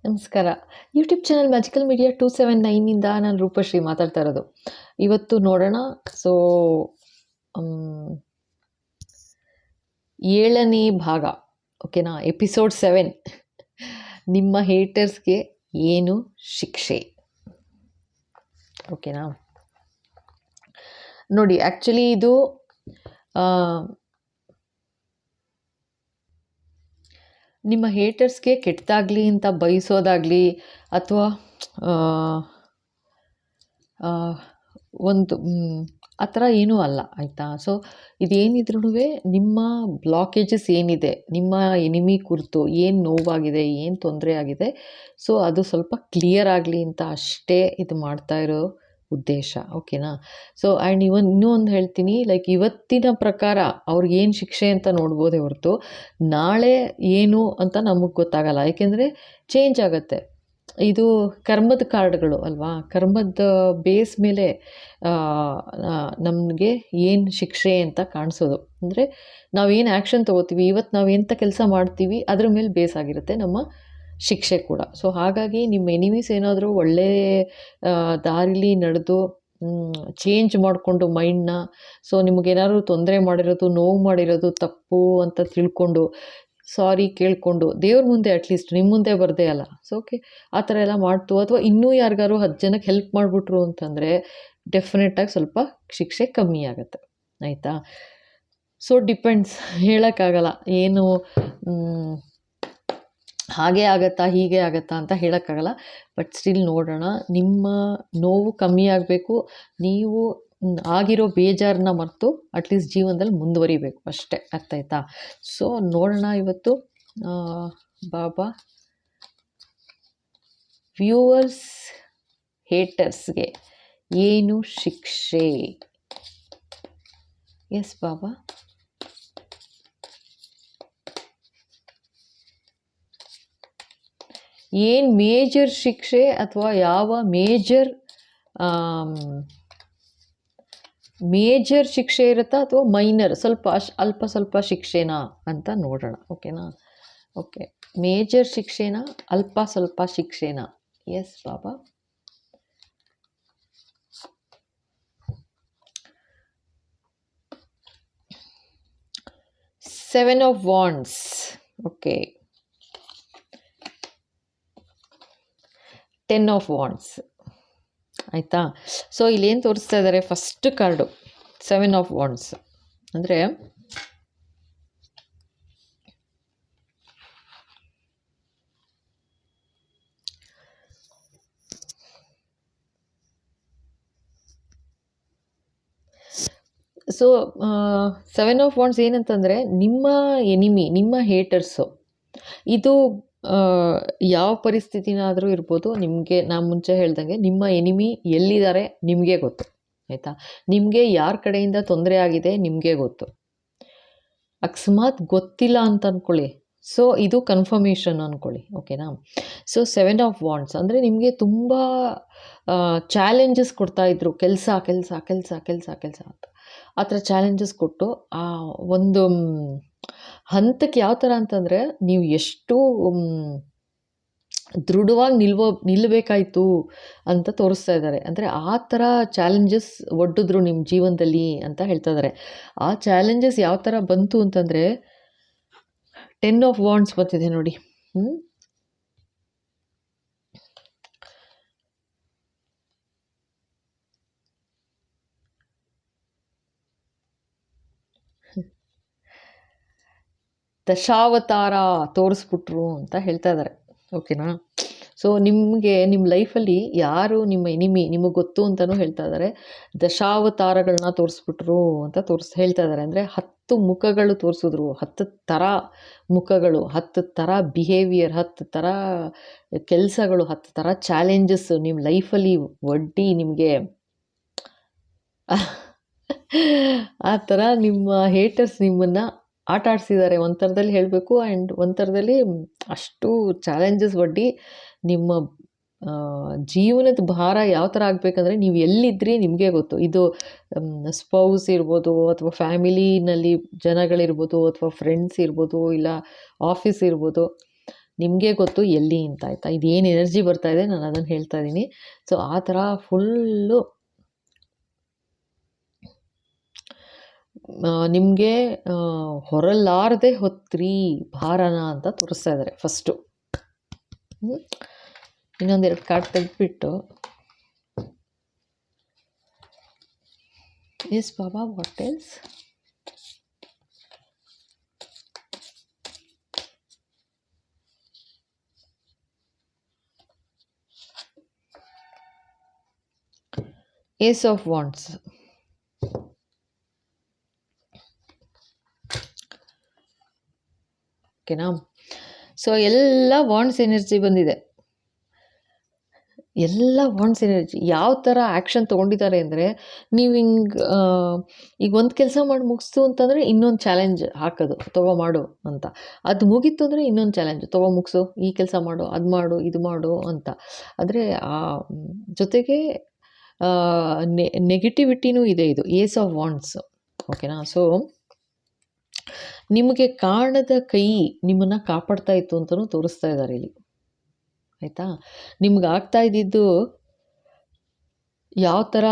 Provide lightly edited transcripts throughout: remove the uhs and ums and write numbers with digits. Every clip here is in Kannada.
ನಮಸ್ಕಾರ. ಯೂಟ್ಯೂಬ್ ಚಾನಲ್ ಮ್ಯಾಜಿಕಲ್ ಮೀಡಿಯಾ 279 ನಾನು ರೂಪಶ್ರೀ ಮಾತಾಡ್ತಾ ಇರೋದು. ಇವತ್ತು ನೋಡೋಣ. ಸೊ 7ನೇ ಭಾಗ, ಓಕೆನಾ? ಎಪಿಸೋಡ್ 7, ನಿಮ್ಮ ಹೇಟರ್ಸ್ಗೆ ಏನು ಶಿಕ್ಷೆ, ಓಕೆನಾ? ನೋಡಿ, ಆ್ಯಕ್ಚುಲಿ ಇದು ನಿಮ್ಮ ಹೇಟರ್ಸ್ಗೆ ಕೆಟ್ಟದಾಗಲಿ ಅಂತ ಬಯಸೋದಾಗಲಿ ಅಥವಾ ಒಂದು ಆ ಥರ ಏನೂ ಅಲ್ಲ, ಆಯಿತಾ? ಸೊ ಇದೇನಿದ್ರೂ ನಿಮ್ಮ ಬ್ಲಾಕೇಜಸ್ ಏನಿದೆ, ನಿಮ್ಮ ಎನಿಮಿ ಕುರಿತು ಏನು ನೋವಾಗಿದೆ, ಏನು ತೊಂದರೆ ಆಗಿದೆ, ಸೊ ಅದು ಸ್ವಲ್ಪ ಕ್ಲಿಯರ್ ಆಗಲಿ ಅಂತ ಅಷ್ಟೇ ಇದು ಮಾಡ್ತಾ ಇರೋ ಉದ್ದೇಶ, ಓಕೆನಾ? ಸೊ ಆ್ಯಂಡ್ ಇನ್ನೂ ಒಂದು ಹೇಳ್ತೀನಿ, ಲೈಕ್ ಇವತ್ತಿನ ಪ್ರಕಾರ ಅವ್ರಿಗೇನು ಶಿಕ್ಷೆ ಅಂತ ನೋಡ್ಬೋದೇ ಹೊರತು ನಾಳೆ ಏನು ಅಂತ ನಮಗೆ ಗೊತ್ತಾಗಲ್ಲ. ಏಕೆಂದರೆ ಚೇಂಜ್ ಆಗುತ್ತೆ. ಇದು ಕರ್ಮದ ಕಾರ್ಡ್ಗಳು ಅಲ್ವಾ? ಕರ್ಮದ ಬೇಸ್ ಮೇಲೆ ನಮಗೆ ಏನು ಶಿಕ್ಷೆ ಅಂತ ಕಾಣಿಸೋದು. ಅಂದರೆ ನಾವೇನು ಆ್ಯಕ್ಷನ್ ತೊಗೋತೀವಿ, ಇವತ್ತು ನಾವು ಎಂಥ ಕೆಲಸ ಮಾಡ್ತೀವಿ ಅದ್ರ ಮೇಲೆ ಬೇಸ್ ಆಗಿರುತ್ತೆ ನಮ್ಮ ಶಿಕ್ಷೆ ಕೂಡ. ಸೊ ಹಾಗಾಗಿ ನಿಮ್ಮ ಎನಿಮೀಸ್ ಏನಾದರೂ ಒಳ್ಳೆಯ ದಾರಿಲಿ ನಡೆದು ಚೇಂಜ್ ಮಾಡಿಕೊಂಡು ಮೈಂಡ್ನ, ಸೊ ನಿಮಗೇನಾದ್ರು ತೊಂದರೆ ಮಾಡಿರೋದು, ನೋವು ಮಾಡಿರೋದು ತಪ್ಪು ಅಂತ ತಿಳ್ಕೊಂಡು ಸಾರಿ ಕೇಳಿಕೊಂಡು ದೇವ್ರ ಮುಂದೆ ಅಟ್ಲೀಸ್ಟ್ ನಿಮ್ಮ ಮುಂದೆ ಬರದೇ ಅಲ್ಲ, ಸೊ ಓಕೆ ಆ ಥರ ಎಲ್ಲ ಮಾಡ್ತು, ಅಥವಾ ಇನ್ನೂ ಯಾರಿಗಾರು 10 ಜನಕ್ಕೆ ಹೆಲ್ಪ್ ಮಾಡಿಬಿಟ್ರು ಅಂತಂದರೆ ಡೆಫಿನೆಟಾಗಿ ಸ್ವಲ್ಪ ಶಿಕ್ಷೆ ಕಮ್ಮಿ ಆಗುತ್ತೆ, ಆಯಿತಾ? ಸೊ ಡಿಪೆಂಡ್ಸ್, ಹೇಳೋಕ್ಕಾಗಲ್ಲ. ಏನು ಹಾಗೆ ಆಗತ್ತಾ ಹೀಗೆ ಆಗತ್ತಾ ಅಂತ ಹೇಳೋಕ್ಕಾಗಲ್ಲ. ಬಟ್ ಸ್ಟಿಲ್ ನೋಡೋಣ. ನಿಮ್ಮ ನೋವು ಕಮ್ಮಿ ಆಗಬೇಕು, ನೀವು ಆಗಿರೋ ಬೇಜಾರನ್ನ ಮರೆತು ಅಟ್ಲೀಸ್ಟ್ ಜೀವನದಲ್ಲಿ ಮುಂದುವರಿಬೇಕು ಅಷ್ಟೇ, ಅರ್ಥ ಆಯ್ತಾ? ಸೊ ನೋಡೋಣ ಇವತ್ತು ಬಾಬಾ ವ್ಯೂವರ್ಸ್ ಹೇಟರ್ಸ್ಗೆ ಏನು ಶಿಕ್ಷೆ. ಎಸ್ ಬಾಬಾ, ಏನು ಮೇಜರ್ ಶಿಕ್ಷೆ ಅಥವಾ ಯಾವ ಮೇಜರ್ ಶಿಕ್ಷೆ ಇರುತ್ತಾ ಅಥವಾ ಮೈನರ್ ಅಲ್ಪ ಸ್ವಲ್ಪ ಶಿಕ್ಷೆನಾ ಅಂತ ನೋಡೋಣ, ಓಕೆನಾ? ಓಕೆ, ಮೇಜರ್ ಶಿಕ್ಷೆನಾ ಅಲ್ಪ ಸ್ವಲ್ಪ ಶಿಕ್ಷೆನಾ? ಎಸ್ ಬಾಬಾ. Seven of wands, okay. 10 of wands, ಆಯಿತಾ? ಸೊ ಇಲ್ಲೇನು ತೋರಿಸ್ತಾ ಇದ್ದಾರೆ, ಫಸ್ಟ್ ಕಾರ್ಡು 7 ಆಫ್ ವಾಂಡ್ಸ್ ಅಂದರೆ ಸೊ 7 ಆಫ್ ವಾಂಡ್ಸ್ ಏನಂತಂದರೆ ನಿಮ್ಮ ಎನಿಮಿ, ನಿಮ್ಮ ಹೇಟರ್ಸು, ಇದು ಯಾವ ಪರಿಸ್ಥಿತಿನಾದರೂ ಇರ್ಬೋದು. ನಿಮಗೆ ನಾನು ಮುಂಚೆ ಹೇಳ್ದಂಗೆ ನಿಮ್ಮ ಎನಿಮಿ ಎಲ್ಲಿದ್ದಾರೆ ನಿಮಗೆ ಗೊತ್ತು, ಆಯಿತಾ? ನಿಮಗೆ ಯಾರ ಕಡೆಯಿಂದ ತೊಂದರೆ ಆಗಿದೆ ನಿಮಗೆ ಗೊತ್ತು. ಅಕಸ್ಮಾತ್ ಗೊತ್ತಿಲ್ಲ ಅಂತ ಅಂದ್ಕೊಳ್ಳಿ, ಸೊ ಇದು ಕನ್ಫರ್ಮೇಷನ್ ಅಂದ್ಕೊಳ್ಳಿ, ಓಕೆನಾ? ಸೊ 7 ಆಫ್ ವಾಂಡ್ಸ್ ಅಂದರೆ ನಿಮಗೆ ತುಂಬ ಚಾಲೆಂಜಸ್ ಕೊಡ್ತಾಯಿದ್ರು, ಕೆಲಸ ಅಂತ. ಆ ಥರ ಚಾಲೆಂಜಸ್ ಕೊಟ್ಟು ಆ ಒಂದು ಹಂತಕ್ಕೆ ಯಾವ ಥರ ಅಂತಂದರೆ ನೀವು ಎಷ್ಟು ದೃಢವಾಗಿ ನಿಲ್ಲಬೇಕಾಯ್ತು ಅಂತ ತೋರಿಸ್ತಾ ಇದ್ದಾರೆ. ಅಂದರೆ ಆ ಥರ ಚಾಲೆಂಜಸ್ ಒಡ್ಡಿದ್ರು ನಿಮ್ಮ ಜೀವನದಲ್ಲಿ ಅಂತ ಹೇಳ್ತಾ ಇದ್ದಾರೆ. ಆ ಚಾಲೆಂಜಸ್ ಯಾವ ಥರ ಬಂತು ಅಂತಂದರೆ 10 ಆಫ್ ವಾಂಡ್ಸ್ ಬರ್ತಿದೆ ನೋಡಿ. ದಶಾವತಾರ ತೋರಿಸ್ಬಿಟ್ರು ಅಂತ ಹೇಳ್ತಾ ಇದ್ದಾರೆ, ಓಕೆನಾ? ಸೊ ನಿಮಗೆ ನಿಮ್ಮ ಲೈಫಲ್ಲಿ ಯಾರು ನಿಮ್ಮ ಎನಿಮಿ ನಿಮಗೆ ಗೊತ್ತು ಅಂತಲೂ ಹೇಳ್ತಾ ಇದ್ದಾರೆ. ದಶಾವತಾರಗಳನ್ನ ತೋರಿಸ್ಬಿಟ್ರು ಅಂತ ಹೇಳ್ತಾ ಇದ್ದಾರೆ. ಅಂದರೆ 10 ಮುಖಗಳು ತೋರಿಸಿದ್ರು, 10 ಥರ ಮುಖಗಳು, 10 ಥರ ಬಿಹೇವಿಯರ್, 10 ಥರ ಕೆಲಸಗಳು, 10 ಥರ ಚಾಲೆಂಜಸ್ ನಿಮ್ಮ ಲೈಫಲ್ಲಿ ಒಡ್ಡಿ ನಿಮಗೆ ಆ ಥರ ನಿಮ್ಮ ಹೇಟರ್ಸ್ ನಿಮ್ಮನ್ನು ಆಟ ಆಡಿಸಿದ್ದಾರೆ ಒಂದು ಥರದಲ್ಲಿ ಹೇಳಬೇಕು. ಆ್ಯಂಡ್ ಒಂದು ಥರದಲ್ಲಿ ಅಷ್ಟು ಚಾಲೆಂಜಸ್ ಒಡ್ಡಿ ನಿಮ್ಮ ಜೀವನದ ಭಾರ ಯಾವ ಥರ ಆಗಬೇಕಂದ್ರೆ ನೀವು ಎಲ್ಲಿದ್ರಿ ನಿಮಗೆ ಗೊತ್ತು. ಇದು ಸ್ಪೌಸ್ ಇರ್ಬೋದು, ಅಥವಾ ಫ್ಯಾಮಿಲಿನಲ್ಲಿ ಜನಗಳಿರ್ಬೋದು, ಅಥವಾ ಫ್ರೆಂಡ್ಸ್ ಇರ್ಬೋದು, ಇಲ್ಲ ಆಫೀಸ್ ಇರ್ಬೋದು. ನಿಮಗೆ ಗೊತ್ತು ಎಲ್ಲಿ ಅಂತ, ಆಯಿತಾ. ಇದೇನು ಎನರ್ಜಿ ಬರ್ತಾ ಇದೆ ನಾನು ಅದನ್ನು ಹೇಳ್ತಾ ಇದ್ದೀನಿ. ಸೊ ಆ ಥರ ಫುಲ್ಲು ನಿಮಗೆ ಹೊರಲಾರದೆ ಹೊತ್ರಿ ಭಾರನ ಅಂತ ತೋರಿಸ್ತಾ ಇದ್ದಾರೆ ಫಸ್ಟು. ಇನ್ನೊಂದೆರಡು ಕಾರ್ಡ್ ತೆಗೆದ್ಬಿಟ್ಟು, ಎಸ್ ಬಾಬಾ, what else? Ace of wands. ಓಕೆನಾ. ಸೊ ಎಲ್ಲ ವಾಂಡ್ಸ್ ಎನರ್ಜಿ ಬಂದಿದೆ, ಎಲ್ಲ ವಾಂಡ್ಸ್ ಎನರ್ಜಿ. ಯಾವ ಥರ ಆ್ಯಕ್ಷನ್ ತೊಗೊಂಡಿದ್ದಾರೆ ಅಂದರೆ, ನೀವು ಹಿಂಗೆ ಈಗ ಒಂದು ಕೆಲಸ ಮಾಡಿ ಮುಗಿಸ್ತು ಅಂತಂದರೆ ಇನ್ನೊಂದು ಚಾಲೆಂಜ್ ಹಾಕೋದು, ತೊಗೊ ಮಾಡು ಅಂತ. ಅದು ಮುಗೀತು ಅಂದರೆ ಇನ್ನೊಂದು ಚಾಲೆಂಜ್, ತೊಗೊ ಮುಗಿಸು, ಈ ಕೆಲಸ ಮಾಡು, ಅದು ಮಾಡು, ಇದು ಮಾಡು ಅಂತ. ಆದರೆ ಜೊತೆಗೆ ನೆಗೆಟಿವಿಟಿನೂ ಇದೆ. ಇದು ಏಸ್ ಆಫ್ ವಾಂಡ್ಸ್, ಓಕೆನಾ. ಸೊ ನಿಮಗೆ ಕಾಣದ ಕೈ ನಿಮ್ಮನ್ನು ಕಾಪಾಡ್ತಾ ಇತ್ತು ಅಂತಲೂ ತೋರಿಸ್ತಾ ಇದ್ದಾರೆ ಇಲ್ಲಿ, ಆಯಿತಾ. ನಿಮ್ಗೆ ಆಗ್ತಾ ಇದ್ದಿದ್ದು ಯಾವ ಥರ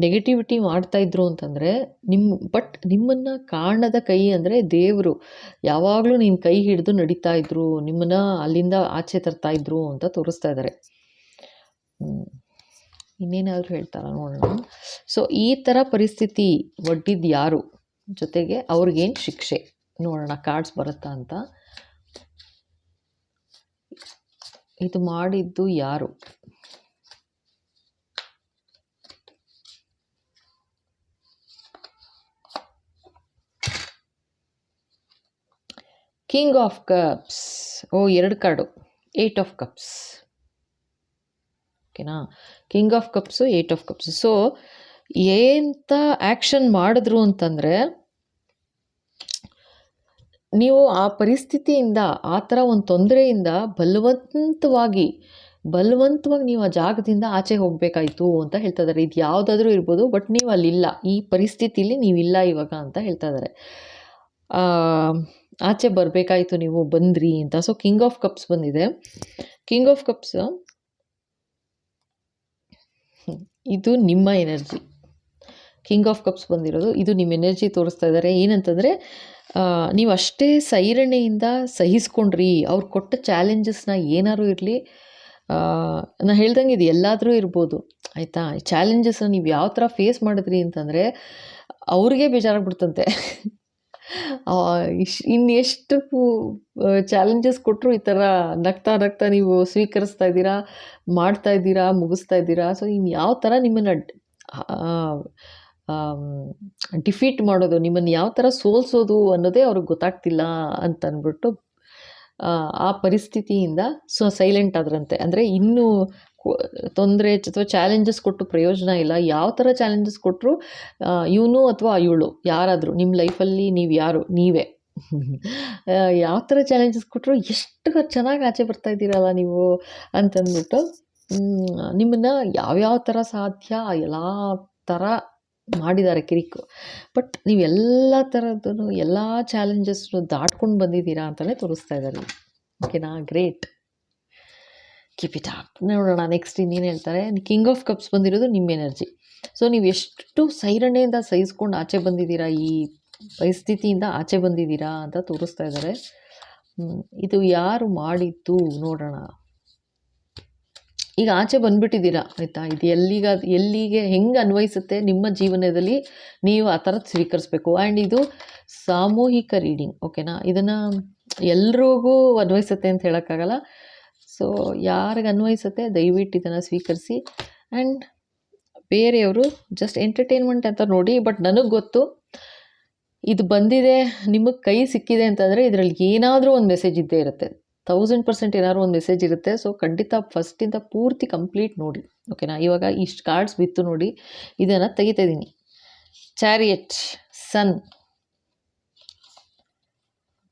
ನೆಗೆಟಿವಿಟಿ ಮಾಡ್ತಾಯಿದ್ರು ಅಂತಂದರೆ, ಬಟ್ ನಿಮ್ಮನ್ನು ಕಾಣದ ಕೈ ಅಂದರೆ ದೇವರು ಯಾವಾಗಲೂ ನಿಮ್ಮ ಕೈ ಹಿಡಿದು ನಡೀತಾ ಇದ್ರು, ನಿಮ್ಮನ್ನು ಅಲ್ಲಿಂದ ಆಚೆ ತರ್ತಾಯಿದ್ರು ಅಂತ ತೋರಿಸ್ತಾ ಇದ್ದಾರೆ. ಇನ್ನೇನಾದರೂ ಹೇಳ್ತಾರ ನೋಡೋಣ. ಸೊ ಈ ಥರ ಪರಿಸ್ಥಿತಿ ಒಡ್ಡಿದ್ದು ಯಾರು, ಜೊತೆಗೆ ಅವ್ರಿಗೇನು ಶಿಕ್ಷೆ ನೋಡೋಣ, ಕಾರ್ಡ್ಸ್ ಬರುತ್ತಾ ಅಂತ. ಇದು ಮಾಡಿದ್ದು ಯಾರು? King of cups. ಎರಡು ಕಾರ್ಡು, 8 ಆಫ್ ಕಪ್ಸ್, ಓಕೆನಾ. King of cups, 8 of cups. So ಎಂಥ ಆ್ಯಕ್ಷನ್ ಮಾಡಿದ್ರು ಅಂತಂದರೆ, ನೀವು ಆ ಪರಿಸ್ಥಿತಿಯಿಂದ, ಆ ಥರ ಒಂದು ತೊಂದರೆಯಿಂದ ಬಲವಂತವಾಗಿ ನೀವು ಆ ಜಾಗದಿಂದ ಆಚೆ ಹೋಗಬೇಕಾಯ್ತು ಅಂತ ಹೇಳ್ತಾ ಇದ್ದಾರೆ. ಇದು ಯಾವುದಾದ್ರೂ ಇರ್ಬೋದು, ಬಟ್ ನೀವು ಅಲ್ಲಿಲ್ಲ, ಈ ಪರಿಸ್ಥಿತಿಲಿ ನೀವಿಲ್ಲ ಇವಾಗ ಅಂತ ಹೇಳ್ತಾ ಇದ್ದಾರೆ. ಆಚೆ ಬರಬೇಕಾಯ್ತು, ನೀವು ಬಂದ್ರಿ ಅಂತ. ಸೊ ಕಿಂಗ್ ಆಫ್ ಕಪ್ಸ್ ಬಂದಿದೆ. ಕಿಂಗ್ ಆಫ್ ಕಪ್ಸ್ ಇದು ನಿಮ್ಮ ಎನರ್ಜಿ. ಕಿಂಗ್ ಆಫ್ ಕಪ್ಸ್ ಬಂದಿರೋದು ಇದು ನಿಮ್ಮ ಎನರ್ಜಿ ತೋರಿಸ್ತಾ ಇದ್ದಾರೆ. ಏನಂತಂದರೆ, ನೀವು ಅಷ್ಟೇ ಸೈರಣೆಯಿಂದ ಸಹಿಸ್ಕೊಂಡ್ರಿ, ಅವ್ರು ಕೊಟ್ಟ ಚಾಲೆಂಜಸ್ನ ಏನಾರು ಇರಲಿ. ನಾನು ಹೇಳ್ದಂಗೆ ಇದು ಎಲ್ಲಾದರೂ ಇರ್ಬೋದು, ಆಯಿತಾ. ಚಾಲೆಂಜಸ್ನ ನೀವು ಯಾವ ಥರ ಫೇಸ್ ಮಾಡಿದ್ರಿ ಅಂತಂದರೆ ಅವ್ರಿಗೆ ಬೇಜಾರಾಗ್ಬಿಡ್ತಂತೆ. ಇನ್ನೆಷ್ಟು ಚಾಲೆಂಜಸ್ ಕೊಟ್ಟರು ಈ ಥರ ನಗ್ತಾ ನಗ್ತಾ ನೀವು ಸ್ವೀಕರಿಸ್ತಾ ಇದ್ದೀರಾ, ಮಾಡ್ತಾ ಇದ್ದೀರಾ, ಮುಗಿಸ್ತಾ ಇದ್ದೀರಾ. ಸೊ ಇನ್ನು ಯಾವ ಥರ ನಿಮ್ಮನ್ನು ಡಿಫೀಟ್ ಮಾಡೋದು, ನಿಮ್ಮನ್ನು ಯಾವ ಥರ ಸೋಲಿಸೋದು ಅನ್ನೋದೇ ಅವ್ರಿಗೆ ಗೊತ್ತಾಗ್ತಿಲ್ಲ ಅಂತ ಅಂದ್ಬಿಟ್ಟು ಆ ಪರಿಸ್ಥಿತಿಯಿಂದ ಸೈಲೆಂಟ್ ಆದ್ರಂತೆ. ಅಂದರೆ ಇನ್ನೂ ತೊಂದರೆ ಅಥವಾ ಚಾಲೆಂಜಸ್ ಕೊಟ್ಟು ಪ್ರಯೋಜನ ಇಲ್ಲ. ಯಾವ ಥರ ಚಾಲೆಂಜಸ್ ಕೊಟ್ಟರು ಇವನು ಅಥವಾ ಇವಳು ಯಾರಾದರೂ ನಿಮ್ಮ ಲೈಫಲ್ಲಿ ನೀವು ಯಾರು ನೀವೇ ಯಾವ ಥರ ಚಾಲೆಂಜಸ್ ಕೊಟ್ಟರು ಎಷ್ಟು ಚೆನ್ನಾಗಿ ಆಚೆ ಬರ್ತಾ ಇದ್ದೀರಲ್ಲ ನೀವು ಅಂತಂದ್ಬಿಟ್ಟು ನಿಮ್ಮನ್ನು ಯಾವ್ಯಾವ ಥರ ಸಾಧ್ಯ ಎಲ್ಲ ಥರ ಮಾಡಿದ್ದಾರೆ ಕಿರಿಕು. ಬಟ್ ನೀವೆಲ್ಲ ಥರದ್ದು ಎಲ್ಲ ಚಾಲೆಂಜಸ್ನು ದಾಟ್ಕೊಂಡು ಬಂದಿದ್ದೀರಾ ಅಂತಲೇ ತೋರಿಸ್ತಾ ಇದ್ದಾರೆ. ಓಕೆನಾ, ಗ್ರೇಟ್, ಕೀಪ್ ಇಟ್ ಅಪ್. ನೋಡೋಣ ನೆಕ್ಸ್ಟ್ ಇನ್ನೇನು ಹೇಳ್ತಾರೆ. ಕಿಂಗ್ ಆಫ್ ಕಪ್ಸ್ ಬಂದಿರೋದು ನಿಮ್ಮ ಎನರ್ಜಿ. ಸೊ ನೀವು ಎಷ್ಟು ಸೈರಣೆಯಿಂದ ಸಹಿಸ್ಕೊಂಡು ಆಚೆ ಬಂದಿದ್ದೀರಾ, ಈ ಪರಿಸ್ಥಿತಿಯಿಂದ ಆಚೆ ಬಂದಿದ್ದೀರಾ ಅಂತ ತೋರಿಸ್ತಾ ಇದ್ದಾರೆ. ಇದು ಯಾರು ಮಾಡಿದ್ದು ನೋಡೋಣ. ಈಗ ಆಚೆ ಬಂದುಬಿಟ್ಟಿದ್ದೀರಾ, ಆಯಿತಾ. ಇದು ಎಲ್ಲಿಗೆ ಹೆಂಗೆ ಅನ್ವಯಿಸುತ್ತೆ ನಿಮ್ಮ ಜೀವನದಲ್ಲಿ ನೀವು ಆ ಥರ ಸ್ವೀಕರಿಸ್ಬೇಕು. ಆ್ಯಂಡ್ ಇದು ಸಾಮೂಹಿಕ ರೀಡಿಂಗ್, ಓಕೆನಾ. ಇದನ್ನು ಎಲ್ರಿಗೂ ಅನ್ವಯಿಸುತ್ತೆ ಅಂತ ಹೇಳೋಕ್ಕಾಗಲ್ಲ. ಸೊ ಯಾರಿಗೆ ಅನ್ವಯಿಸುತ್ತೆ ದಯವಿಟ್ಟು ಇದನ್ನು ಸ್ವೀಕರಿಸಿ. ಆ್ಯಂಡ್ ಬೇರೆಯವರು ಜಸ್ಟ್ ಎಂಟರ್ಟೈನ್ಮೆಂಟ್ ಅಂತ ನೋಡಿ. ಬಟ್ ನನಗೆ ಗೊತ್ತು ಇದು ಬಂದಿದೆ, ನಿಮಗೆ ಕೈ ಸಿಕ್ಕಿದೆ ಅಂತಂದರೆ ಇದರಲ್ಲಿ ಏನಾದರೂ ಒಂದು ಮೆಸೇಜ್ ಇದ್ದೇ ಇರುತ್ತೆ. 1000% ಏನಾದ್ರು ಒಂದು ಮೆಸೇಜ್ ಇರುತ್ತೆ. ಸೊ ಖಂಡಿತ ಫಸ್ಟಿಂದ ಪೂರ್ತಿ ಕಂಪ್ಲೀಟ್ ನೋಡಿ, ಓಕೆನಾ. ಇವಾಗ ಇಷ್ಟು ಕಾರ್ಡ್ಸ್ ಬಿತ್ತು ನೋಡಿ, ಇದನ್ನು ತೆಗಿತಾ ಇದ್ದೀನಿ. Chariot, sun,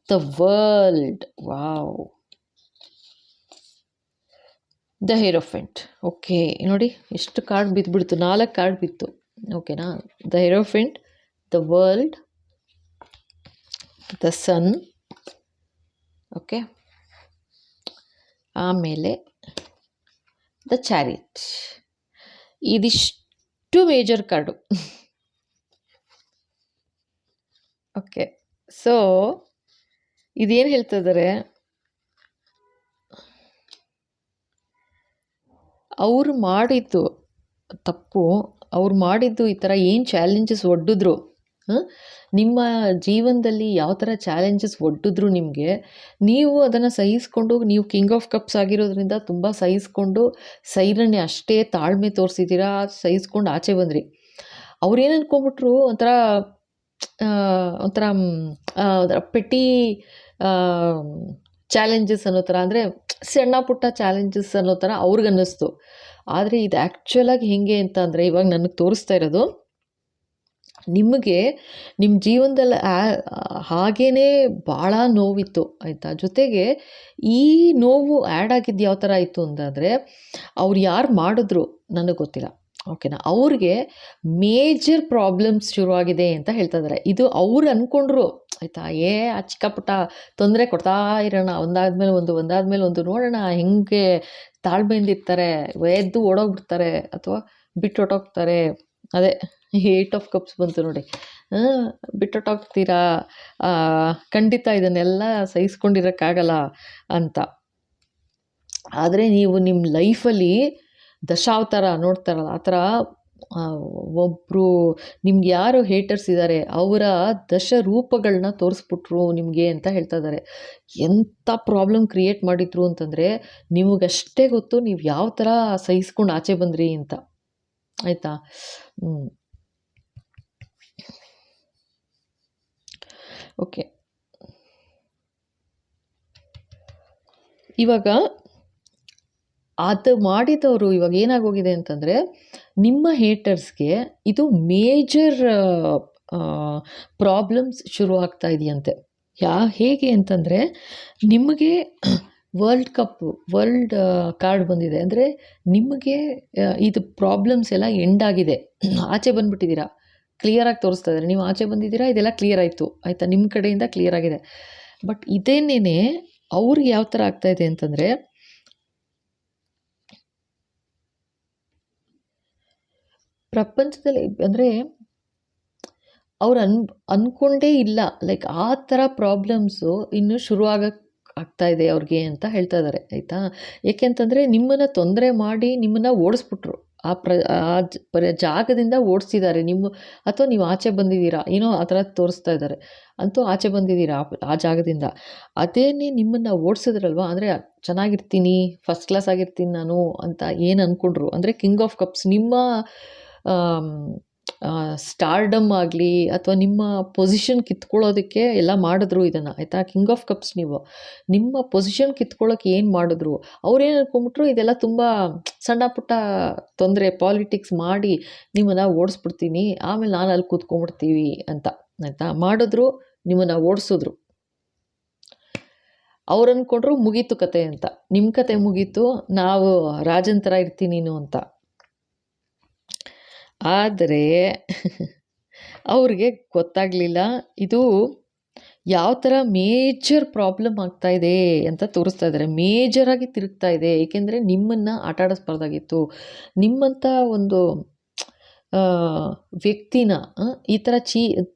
the world, wow, the hierophant. Okay ನೋಡಿ ಎಷ್ಟು ಕಾರ್ಡ್ ಬಿದ್ದುಬಿಡ್ತು, 4 ಕಾರ್ಡ್ ಬಿತ್ತು, ಓಕೆನಾ. The hierophant, the world, the sun. Okay, ಆಮೇಲೆ ದ ಚಾರಿಟ್. ಇದಿಷ್ಟು ಮೇಜರ್ ಕಾರ್ಡು. ಓಕೆ, ಸೊ ಇದೇನು ಹೇಳ್ತಿದ್ದಾರೆ, ಅವ್ರು ಮಾಡಿದ್ದು ತಪ್ಪು, ಅವ್ರು ಮಾಡಿದ್ದು ಈ ಥರ ಏನು ಚಾಲೆಂಜಸ್ ಒಡ್ಡಿದ್ರು, ನಿಮ್ಮ ಜೀವನದಲ್ಲಿ ಯಾವ ಥರ ಚಾಲೆಂಜಸ್ ಒಡ್ಡಿದ್ರು ನಿಮಗೆ, ನೀವು ಅದನ್ನು ಸಹಿಸ್ಕೊಂಡು, ನೀವು ಕಿಂಗ್ ಆಫ್ ಕಪ್ಸ್ ಆಗಿರೋದ್ರಿಂದ ತುಂಬ ಸಹಿಸ್ಕೊಂಡು, ಸೈರನ್ಯ ಅಷ್ಟೇ ತಾಳ್ಮೆ ತೋರಿಸಿದ್ದೀರಾ, ಸಹಿಸ್ಕೊಂಡು ಆಚೆ ಬಂದ್ರಿ. ಅವ್ರೇನು ಅನ್ಕೊಂಬಿಟ್ರು, ಒಂಥರ ಒಂಥರ ಪೆಟ್ಟಿ ಚಾಲೆಂಜಸ್ ಅನ್ನೋ ಥರ, ಅಂದರೆ ಸಣ್ಣ ಪುಟ್ಟ ಚಾಲೆಂಜಸ್ ಅನ್ನೋ ಥರ ಅವ್ರಿಗನ್ನಿಸ್ತು. ಆದರೆ ಇದು ಆ್ಯಕ್ಚುಲಾಗಿ ಹೇಗೆ ಅಂತ ಅಂದರೆ, ಇವಾಗ ನನಗೆ ತೋರಿಸ್ತಾ ಇರೋದು, ನಿಮಗೆ ನಿಮ್ಮ ಜೀವನದಲ್ಲಿ ಹಾಗೇ ಭಾಳ ನೋವಿತ್ತು ಆಯಿತಾ. ಜೊತೆಗೆ ಈ ನೋವು ಆ್ಯಡ್ ಆಗಿದ್ದು ಯಾವ ಥರ ಆಯಿತು ಅಂತಂದರೆ, ಅವ್ರು ಯಾರು ಮಾಡಿದ್ರು ನನಗೆ ಗೊತ್ತಿಲ್ಲ, ಓಕೆನಾ, ಅವ್ರಿಗೆ ಮೇಜರ್ ಪ್ರಾಬ್ಲಮ್ಸ್ ಶುರುವಾಗಿದೆ ಅಂತ ಹೇಳ್ತಾ ಇದ್ದಾರೆ. ಇದು ಅವ್ರು ಅಂದ್ಕೊಂಡ್ರು ಆಯಿತಾ, ಆ ಚಿಕ್ಕ ಪುಟ್ಟ ತೊಂದರೆ ಕೊಡ್ತಾ ಇರೋಣ, ಒಂದಾದ್ಮೇಲೆ ಒಂದು ನೋಡೋಣ ಹೆಂಗೆ ತಾಳ್ಮೆಯಿಂದ ಇರ್ತಾರೆ, ಎದ್ದು ಓಡೋಗ್ಬಿಡ್ತಾರೆ ಅಥವಾ ಬಿಟ್ಟು ಹೊಟ್ಟೋಗ್ತಾರೆ. ಅದೇ 8 ಆಫ್ ಕಪ್ಸ್ ಬಂತು ನೋಡಿ, ಬಿಟ್ಟೊಟ್ಟೋಗ್ತೀರಾ, ಖಂಡಿತ ಇದನ್ನೆಲ್ಲ ಸಹಿಸ್ಕೊಂಡಿರೋಕ್ಕಾಗಲ್ಲ ಅಂತ. ಆದರೆ ನೀವು ನಿಮ್ಮ ಲೈಫಲ್ಲಿ ದಶಾವತಾರ ನೋಡ್ತಾರಲ್ಲ, ಆ ಥರ ಒಬ್ಬರು ನಿಮ್ಗೆ ಯಾರು ಹೇಟರ್ಸ್ ಇದ್ದಾರೆ ಅವರ ರೂಪಗಳನ್ನ ತೋರಿಸ್ಬಿಟ್ರು ನಿಮಗೆ ಅಂತ ಹೇಳ್ತಾ ಇದ್ದಾರೆ. ಎಂಥ ಪ್ರಾಬ್ಲಮ್ ಕ್ರಿಯೇಟ್ ಮಾಡಿದ್ರು ಅಂತಂದರೆ, ನಿಮಗಷ್ಟೇ ಗೊತ್ತು ನೀವು ಯಾವ ಥರ ಸಹಿಸ್ಕೊಂಡು ಆಚೆ ಬಂದ್ರಿ ಅಂತ, ಆಯಿತಾ. ಓಕೆ, ಇವಾಗ ಅದು ಮಾಡಿದವರು ಇವಾಗ ಏನಾಗೋಗಿದೆ ಅಂತಂದರೆ, ನಿಮ್ಮ ಹೇಟರ್ಸ್ಗೆ ಇದು ಮೇಜರ್ ಪ್ರಾಬ್ಲಮ್ಸ್ ಶುರು ಆಗ್ತಾ ಇದೆಯಂತೆ. ಹೇಗೆ ಅಂತಂದರೆ, ನಿಮಗೆ ವರ್ಲ್ಡ್ ಕಾರ್ಡ್ ಬಂದಿದೆ ಅಂದರೆ, ನಿಮಗೆ ಇದು ಪ್ರಾಬ್ಲಮ್ಸ್ ಎಲ್ಲ ಎಂಡ್ ಆಗಿದೆ, ಆಚೆ ಬಂದುಬಿಟ್ಟಿದ್ದೀರಾ, ಕ್ಲಿಯರಾಗಿ ತೋರಿಸ್ತಾ ಇದ್ದಾರೆ. ನೀವು ಆಚೆ ಬಂದಿದ್ದೀರಾ, ಇದೆಲ್ಲ ಕ್ಲಿಯರ್ ಆಯಿತು ಆಯಿತಾ, ನಿಮ್ಮ ಕಡೆಯಿಂದ ಕ್ಲಿಯರ್ ಆಗಿದೆ. ಬಟ್ ಇದೇನೇ ಅವ್ರಿಗೆ ಯಾವ ಥರ ಆಗ್ತಾಯಿದೆ ಅಂತಂದರೆ, ಪ್ರಪಂಚದಲ್ಲಿ ಅಂದರೆ ಅವ್ರು ಅಂದ್ಕೊಂಡೇ ಇಲ್ಲ, ಲೈಕ್ ಆ ಥರ ಪ್ರಾಬ್ಲಮ್ಸು ಇನ್ನೂ ಶುರು ಆಗ್ತಾ ಇದೆ ಅವ್ರಿಗೆ ಅಂತ ಹೇಳ್ತಾ ಇದ್ದಾರೆ ಆಯಿತಾ. ಏಕೆಂತಂದರೆ, ನಿಮ್ಮನ್ನು ತೊಂದರೆ ಮಾಡಿ ನಿಮ್ಮನ್ನು ಓಡಿಸ್ಬಿಟ್ರು, ಜಾಗದಿಂದ ಓಡಿಸಿದ್ದಾರೆ ಅಥವಾ ನೀವು ಆಚೆ ಬಂದಿದ್ದೀರಾ, ಏನೋ ಆ ಥರ ತೋರಿಸ್ತಾ ಇದ್ದಾರೆ, ಅಂತೂ ಆಚೆ ಬಂದಿದ್ದೀರಾ ಆ ಜಾಗದಿಂದ. ಅದೇನೇ ನಿಮ್ಮನ್ನು ಓಡಿಸಿದ್ರಲ್ವ, ಅಂದರೆ ಚೆನ್ನಾಗಿರ್ತೀನಿ, ಫಸ್ಟ್ ಕ್ಲಾಸ್ ಆಗಿರ್ತೀನಿ ನಾನು ಅಂತ ಏನು ಅಂದ್ಕೊಂಡ್ರು, ಅಂದರೆ ಕಿಂಗ್ ಆಫ್ ಕಪ್ಸ್ ನಿಮ್ಮ ಸ್ಟಾರ್ಡಮ್ ಆಗಲಿ ಅಥವಾ ನಿಮ್ಮ ಪೊಸಿಷನ್ ಕಿತ್ಕೊಳ್ಳೋದಕ್ಕೆ ಎಲ್ಲ ಮಾಡಿದ್ರು ಇದನ್ನು ಆಯಿತಾ. ಕಿಂಗ್ ಆಫ್ ಕಪ್ಸ್ ನೀವು ನಿಮ್ಮ ಪೊಸಿಷನ್ ಕಿತ್ಕೊಳ್ಳೋಕೆ ಏನು ಮಾಡಿದ್ರು, ಅವ್ರೇನು ಅನ್ಕೊಂಬಿಟ್ರು, ಇದೆಲ್ಲ ತುಂಬ ಸಣ್ಣ ಪುಟ್ಟ ತೊಂದರೆ, ಪಾಲಿಟಿಕ್ಸ್ ಮಾಡಿ ನಿಮ್ಮನ್ನು ಓಡಿಸ್ಬಿಡ್ತೀನಿ, ಆಮೇಲೆ ನಾನು ಅಲ್ಲಿ ಕೂತ್ಕೊಂಡ್ಬಿಡ್ತೀವಿ ಅಂತ ಆಯಿತಾ. ಮಾಡಿದ್ರು, ನಿಮ್ಮನ್ನು ಓಡಿಸಿದ್ರು. ಅವ್ರು ಅಂದ್ಕೊಂಡ್ರು ಮುಗೀತು ಕತೆ ಅಂತ, ನಿಮ್ಮ ಕತೆ ಮುಗೀತು, ನಾವು ರಾಜನ್ ಥರ ಇರ್ತೀನಿ ನೀನು ಅಂತ. ಆದರೆ ಅವ್ರಿಗೆ ಗೊತ್ತಾಗಲಿಲ್ಲ ಇದು ಯಾವ ಥರ ಮೇಜರ್ ಪ್ರಾಬ್ಲಮ್ ಆಗ್ತಾ ಇದೆ ಅಂತ ತೋರಿಸ್ತಾ ಇದ್ದಾರೆ. ಮೇಜರಾಗಿ ತಿರುಗ್ತಾ ಇದೆ, ಏಕೆಂದರೆ ನಿಮ್ಮನ್ನು ಆಟ ಆಡಿಸ್ಬಾರ್ದಾಗಿತ್ತು. ನಿಮ್ಮಂಥ ಒಂದು ವ್ಯಕ್ತಿನ ಈ ಥರ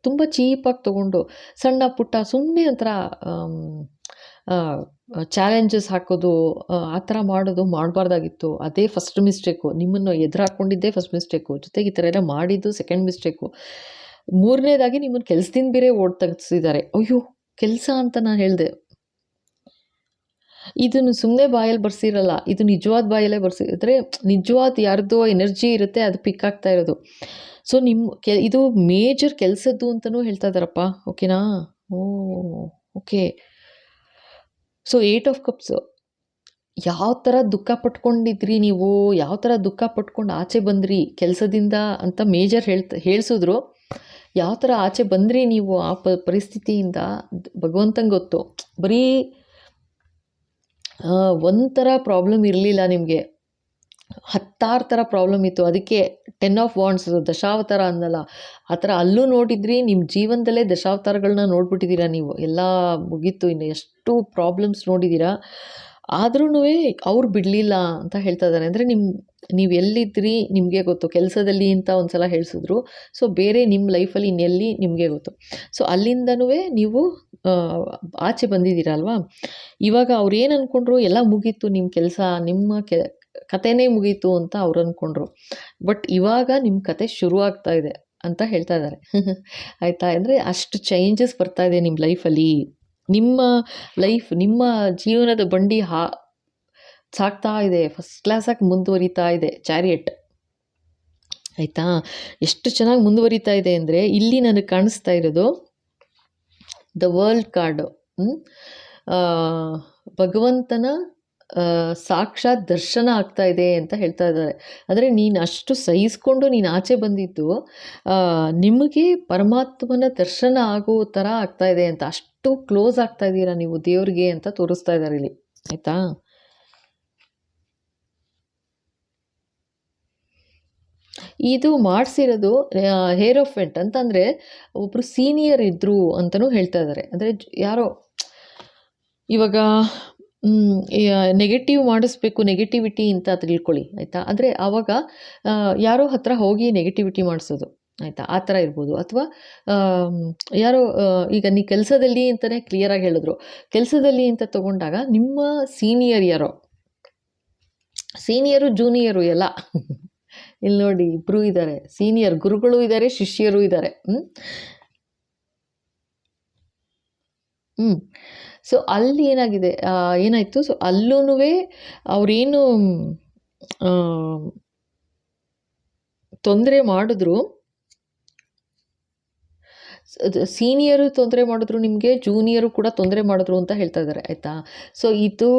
ತುಂಬ ಚೀಪಾಗಿ ತೊಗೊಂಡು ಸಣ್ಣ ಪುಟ್ಟ ಸುಮ್ಮನೆ ಒಂಥರ ಚಾಲೆಂಜಸ್ ಹಾಕೋದು, ಆ ಥರ ಮಾಡಬಾರ್ದಾಗಿತ್ತು. ಅದೇ ಫಸ್ಟ್ ಮಿಸ್ಟೇಕು, ನಿಮ್ಮನ್ನು ಹಾಕ್ಕೊಂಡಿದ್ದೇ ಫಸ್ಟ್ ಮಿಸ್ಟೇಕು. ಜೊತೆಗೆ ಈ ಥರ ಎಲ್ಲ ಮಾಡಿದ್ದು ಸೆಕೆಂಡ್ ಮಿಸ್ಟೇಕು. ಮೂರನೇದಾಗಿ ನಿಮ್ಮನ್ನು ಕೆಲಸದಿಂದ ಬೇರೆ ತೆಗ್ಸಿದ್ದಾರೆ. ಅಯ್ಯೋ, ಕೆಲಸ ಅಂತ ನಾನು ಹೇಳಿದೆ, ಇದನ್ನು ಸುಮ್ಮನೆ ಬಾಯಲ್ಲಿ ಬರ್ಸಿರಲ್ಲ, ಇದು ನಿಜವಾದ ಬಾಯಲ್ಲೇ ಬರ್ಸಿದ್ರೆ ನಿಜವಾದ ಯಾರ್ದೋ ಎನರ್ಜಿ ಇರುತ್ತೆ, ಅದು ಪಿಕ್ ಆಗ್ತಾ ಇರೋದು. ಸೊ ಇದು ಮೇಜರ್ ಕೆಲಸದ್ದು ಅಂತಲೂ ಹೇಳ್ತಾ ಇದ್ದಾರಪ್ಪ, ಓಕೆನಾ. ಓಕೆ, ಸೊ 8 ಆಫ್ ಕಪ್ಸು, ಯಾವ ಥರ ದುಃಖ ಪಟ್ಕೊಂಡಿದ್ರಿ ನೀವು, ಯಾವ ಥರ ದುಃಖ ಪಟ್ಕೊಂಡು ಆಚೆ ಬಂದ್ರಿ ಕೆಲಸದಿಂದ ಅಂತ ಮೇಜರ್ ಹೇಳಿಸಿದ್ರು. ಯಾವ ಥರ ಆಚೆ ಬಂದ್ರಿ ನೀವು ಆ ಪರಿಸ್ಥಿತಿಯಿಂದ ಭಗವಂತಂಗೆ ಗೊತ್ತು. ಬರೀ ಒಂಥರ ಪ್ರಾಬ್ಲಮ್ ಇರಲಿಲ್ಲ ನಿಮಗೆ, 10 ಥರ ಪ್ರಾಬ್ಲಮ್ ಇತ್ತು. ಅದಕ್ಕೆ 10 ಆಫ್ ವಾಂಡ್ಸ್ ದಶಾವತಾರ ಅಂದಲ್ಲ, ಆ ಥರ ಅಲ್ಲೂ ನೋಡಿದ್ರಿ. ನಿಮ್ಮ ಜೀವನದಲ್ಲೇ ದಶಾವತಾರಗಳನ್ನ ನೋಡ್ಬಿಟ್ಟಿದ್ದೀರಾ ನೀವು. ಎಲ್ಲ ಮುಗೀತು, ಇನ್ನು ಎಷ್ಟು ಪ್ರಾಬ್ಲಮ್ಸ್ ನೋಡಿದ್ದೀರಾ. ಆದ್ರೂ ಅವ್ರು ಬಿಡಲಿಲ್ಲ ಅಂತ ಹೇಳ್ತಾ ಇದ್ದಾರೆ. ಅಂದರೆ ನೀವು ಎಲ್ಲಿದ್ರಿ ನಿಮಗೆ ಗೊತ್ತು. ಕೆಲಸದಲ್ಲಿ ಅಂತ ಒಂದು ಸಲ ಹೇಳಿಸಿದ್ರು. ಸೊ ಬೇರೆ ನಿಮ್ಮ ಲೈಫಲ್ಲಿ ಇನ್ನೆಲ್ಲಿ ನಿಮಗೆ ಗೊತ್ತು. ಸೊ ಅಲ್ಲಿಂದನೂ ನೀವು ಆಚೆ ಬಂದಿದ್ದೀರಾ ಅಲ್ವಾ. ಇವಾಗ ಅವ್ರು ಏನು ಅಂದ್ಕೊಂಡ್ರು, ಎಲ್ಲ ಮುಗೀತು ನಿಮ್ಮ ಕೆಲಸ, ನಿಮ್ಮ ಕಥೆನೇ ಮುಗೀತು ಅಂತ ಅವ್ರು ಅಂದ್ಕೊಂಡ್ರು. ಬಟ್ ಇವಾಗ ನಿಮ್ಮ ಕತೆ ಶುರು ಆಗ್ತಾ ಇದೆ ಅಂತ ಹೇಳ್ತಾ ಇದ್ದಾರೆ. ಆಯಿತಾ. ಅಂದರೆ ಅಷ್ಟು ಚೇಂಜಸ್ ಬರ್ತಾ ಇದೆ ನಿಮ್ಮ ಲೈಫಲ್ಲಿ. ನಿಮ್ಮ ಲೈಫ್, ನಿಮ್ಮ ಜೀವನದ ಬಂಡಿ ಸಾಗ್ತಾ ಇದೆ, ಫಸ್ಟ್ ಕ್ಲಾಸಾಗಿ ಮುಂದುವರಿತಾ ಇದೆ ಚಾರಿಯಟ್. ಆಯಿತಾ. ಎಷ್ಟು ಚೆನ್ನಾಗಿ ಮುಂದುವರಿತಾ ಇದೆ ಅಂದರೆ, ಇಲ್ಲಿ ನನಗೆ ಕಾಣಿಸ್ತಾ ಇರೋದು ದ ವರ್ಲ್ಡ್ ಕಾರ್ಡು. ಭಗವಂತನ ಸಾಕ್ಷಾತ್ ದರ್ಶನ ಆಗ್ತಾ ಇದೆ ಅಂತ ಹೇಳ್ತಾ ಇದ್ದಾರೆ. ಅಂದರೆ ನೀನು ಅಷ್ಟು ಸಹಿಸ್ಕೊಂಡು ನೀನು ಆಚೆ ಬಂದಿದ್ದು ನಿಮಗೆ ಪರಮಾತ್ಮನ ದರ್ಶನ ಆಗೋ ಥರ ಆಗ್ತಾ ಇದೆ ಅಂತ, ಅಷ್ಟು ಕ್ಲೋಸ್ ಆಗ್ತಾ ಇದ್ದೀರಾ ನೀವು ದೇವ್ರಿಗೆ ಅಂತ ತೋರಿಸ್ತಾ ಇದ್ದಾರೆ ಇಲ್ಲಿ. ಆಯಿತಾ. ಇದು ಮಾಡಿಸಿರೋದು ಹೇರೋಫೆಂಟ್ ಅಂತಂದರೆ ಒಬ್ಬರು ಸೀನಿಯರ್ ಇದ್ದರು ಅಂತಲೂ ಹೇಳ್ತಾ ಇದ್ದಾರೆ. ಅಂದರೆ ಯಾರೋ ಇವಾಗ ನೆಗೆಟಿವ್ ಮಾಡಿಸ್ಬೇಕು, ನೆಗೆಟಿವಿಟಿ ಅಂತ ತಿಳ್ಕೊಳ್ಳಿ. ಆಯಿತಾ. ಆದರೆ ಆವಾಗ ಯಾರೋ ಹತ್ರ ಹೋಗಿ ನೆಗೆಟಿವಿಟಿ ಮಾಡಿಸೋದು. ಆಯಿತಾ. ಆ ಥರ ಇರ್ಬೋದು. ಅಥವಾ ಯಾರೋ ಈಗ ನೀವು ಕೆಲಸದಲ್ಲಿ ಅಂತಲೇ ಕ್ಲಿಯರಾಗಿ ಹೇಳಿದ್ರು. ಕೆಲಸದಲ್ಲಿ ಅಂತ ತೊಗೊಂಡಾಗ ನಿಮ್ಮ ಸೀನಿಯರ್ ಯಾರೋ, ಸೀನಿಯರು ಜೂನಿಯರು ಎಲ್ಲ ಇಲ್ಲಿ ನೋಡಿ ಇಬ್ಬರು ಇದ್ದಾರೆ. ಸೀನಿಯರ್ ಗುರುಗಳು ಇದ್ದಾರೆ, ಶಿಷ್ಯರು ಇದ್ದಾರೆ. ಸೊ ಅಲ್ಲಿ ಏನಾಗಿದೆ, ಏನಾಯಿತು, ಸೊ ಅಲ್ಲೂ ಅವರೇನು ತೊಂದರೆ ಮಾಡಿದ್ರು, ಸೀನಿಯರು ತೊಂದರೆ ಮಾಡಿದ್ರು ನಿಮಗೆ, ಜೂನಿಯರು ಕೂಡ ತೊಂದರೆ ಮಾಡಿದ್ರು ಅಂತ ಹೇಳ್ತಾ ಇದ್ದಾರೆ. ಆಯಿತಾ. ಸೊ ಇದು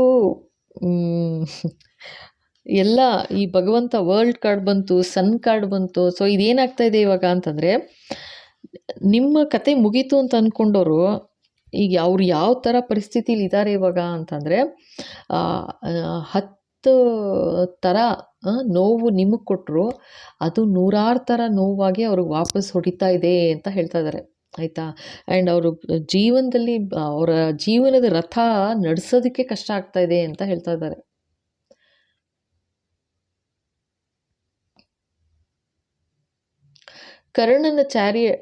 ಎಲ್ಲ ಈ ಭಗವಂತ ವರ್ಲ್ಡ್ ಕಾರ್ಡ್ ಬಂತು, ಸನ್ ಕಾರ್ಡ್ ಬಂತು. ಸೊ ಇದೇನಾಗ್ತಾ ಇದೆ ಇವಾಗ ಅಂತಂದರೆ, ನಿಮ್ಮ ಕತೆ ಮುಗೀತು ಅಂತ ಅಂದ್ಕೊಂಡವರು ಈಗ ಅವ್ರು ಯಾವ ಥರ ಪರಿಸ್ಥಿತಿಲಿ ಇದ್ದಾರೆ ಇವಾಗ ಅಂತಂದರೆ, 10 ಥರ ನೋವು ನಿಮಗೆ ಕೊಟ್ಟರು, ಅದು 100 ಥರ ನೋವಾಗಿ ಅವ್ರಿಗೆ ವಾಪಸ್ ಹೊಡಿತಾ ಇದೆ ಅಂತ ಹೇಳ್ತಾ ಇದ್ದಾರೆ. ಆಯಿತಾ. ಆ್ಯಂಡ್ ಅವರು ಜೀವನದಲ್ಲಿ ಅವರ ಜೀವನದ ರಥ ನಡೆಸೋದಕ್ಕೆ ಕಷ್ಟ ಆಗ್ತಾ ಇದೆ ಅಂತ ಹೇಳ್ತಾ ಇದ್ದಾರೆ.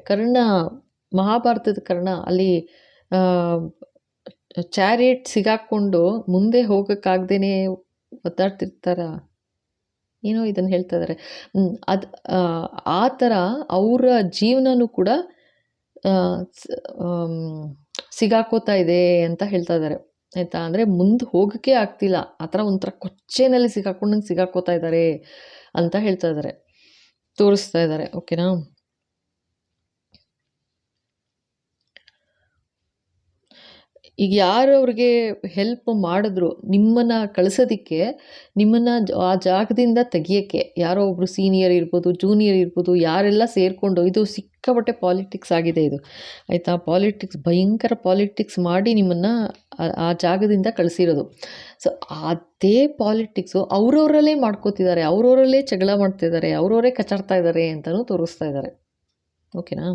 ಕರ್ಣ ಮಹಾಭಾರತದ ಕರ್ಣ ಅಲ್ಲಿ ಚಾರಿಯಟ್ ಸಿಗಾಕೊಂಡು ಮುಂದೆ ಹೋಗೋಕ್ಕಾಗ್ದೇ ಒದ್ದಾಡ್ತಿರ್ತಾರ, ಏನೋ ಇದನ್ನು ಹೇಳ್ತಾ ಇದ್ದಾರೆ. ಅದು ಆ ಥರ ಅವರ ಜೀವನನೂ ಕೂಡ ಸಿಗಾಕೋತಾ ಇದೆ ಅಂತ ಹೇಳ್ತಾ ಇದ್ದಾರೆ. ಆಯಿತಾ. ಅಂದರೆ ಮುಂದೆ ಹೋಗೋಕ್ಕೆ ಆಗ್ತಿಲ್ಲ, ಆ ಥರ ಒಂಥರ ಕೊಚ್ಚೆನಲ್ಲಿ ಸಿಗಾಕೊಂಡಂಗೆ ಸಿಗಾಕೋತಾ ಇದ್ದಾರೆ ಅಂತ ಹೇಳ್ತಾ ಇದ್ದಾರೆ, ತೋರಿಸ್ತಾ ಇದ್ದಾರೆ. ಓಕೆನಾ. ಈಗ ಯಾರು ಅವ್ರಿಗೆ ಹೆಲ್ಪ್ ಮಾಡಿದ್ರು ನಿಮ್ಮನ್ನು ಕಳಿಸೋದಕ್ಕೆ, ನಿಮ್ಮನ್ನು ಆ ಜಾಗದಿಂದ ತೆಗಿಯೋಕ್ಕೆ, ಯಾರೋ ಒಬ್ಬರು ಸೀನಿಯರ್ ಇರ್ಬೋದು, ಜೂನಿಯರ್ ಇರ್ಬೋದು, ಯಾರೆಲ್ಲ ಸೇರಿಕೊಂಡು, ಇದು ಸಿಕ್ಕಾಪಟ್ಟೆ ಪಾಲಿಟಿಕ್ಸ್ ಆಗಿದೆ ಇದು. ಆಯಿತಾ. ಪಾಲಿಟಿಕ್ಸ್, ಭಯಂಕರ ಪಾಲಿಟಿಕ್ಸ್ ಮಾಡಿ ನಿಮ್ಮನ್ನು ಆ ಜಾಗದಿಂದ ಕಳಿಸಿರೋದು. ಸೊ ಅದೇ ಪಾಲಿಟಿಕ್ಸು ಅವರವರಲ್ಲೇ ಮಾಡ್ಕೋತಿದ್ದಾರೆ, ಅವರವರಲ್ಲೇ ಜಗಳ ಮಾಡ್ತಿದ್ದಾರೆ, ಅವರವರೇ ಕಚಾಡ್ತಾ ಇದ್ದಾರೆ ಅಂತಲೂ ತೋರಿಸ್ತಾ ಇದ್ದಾರೆ. ಓಕೆನಾ.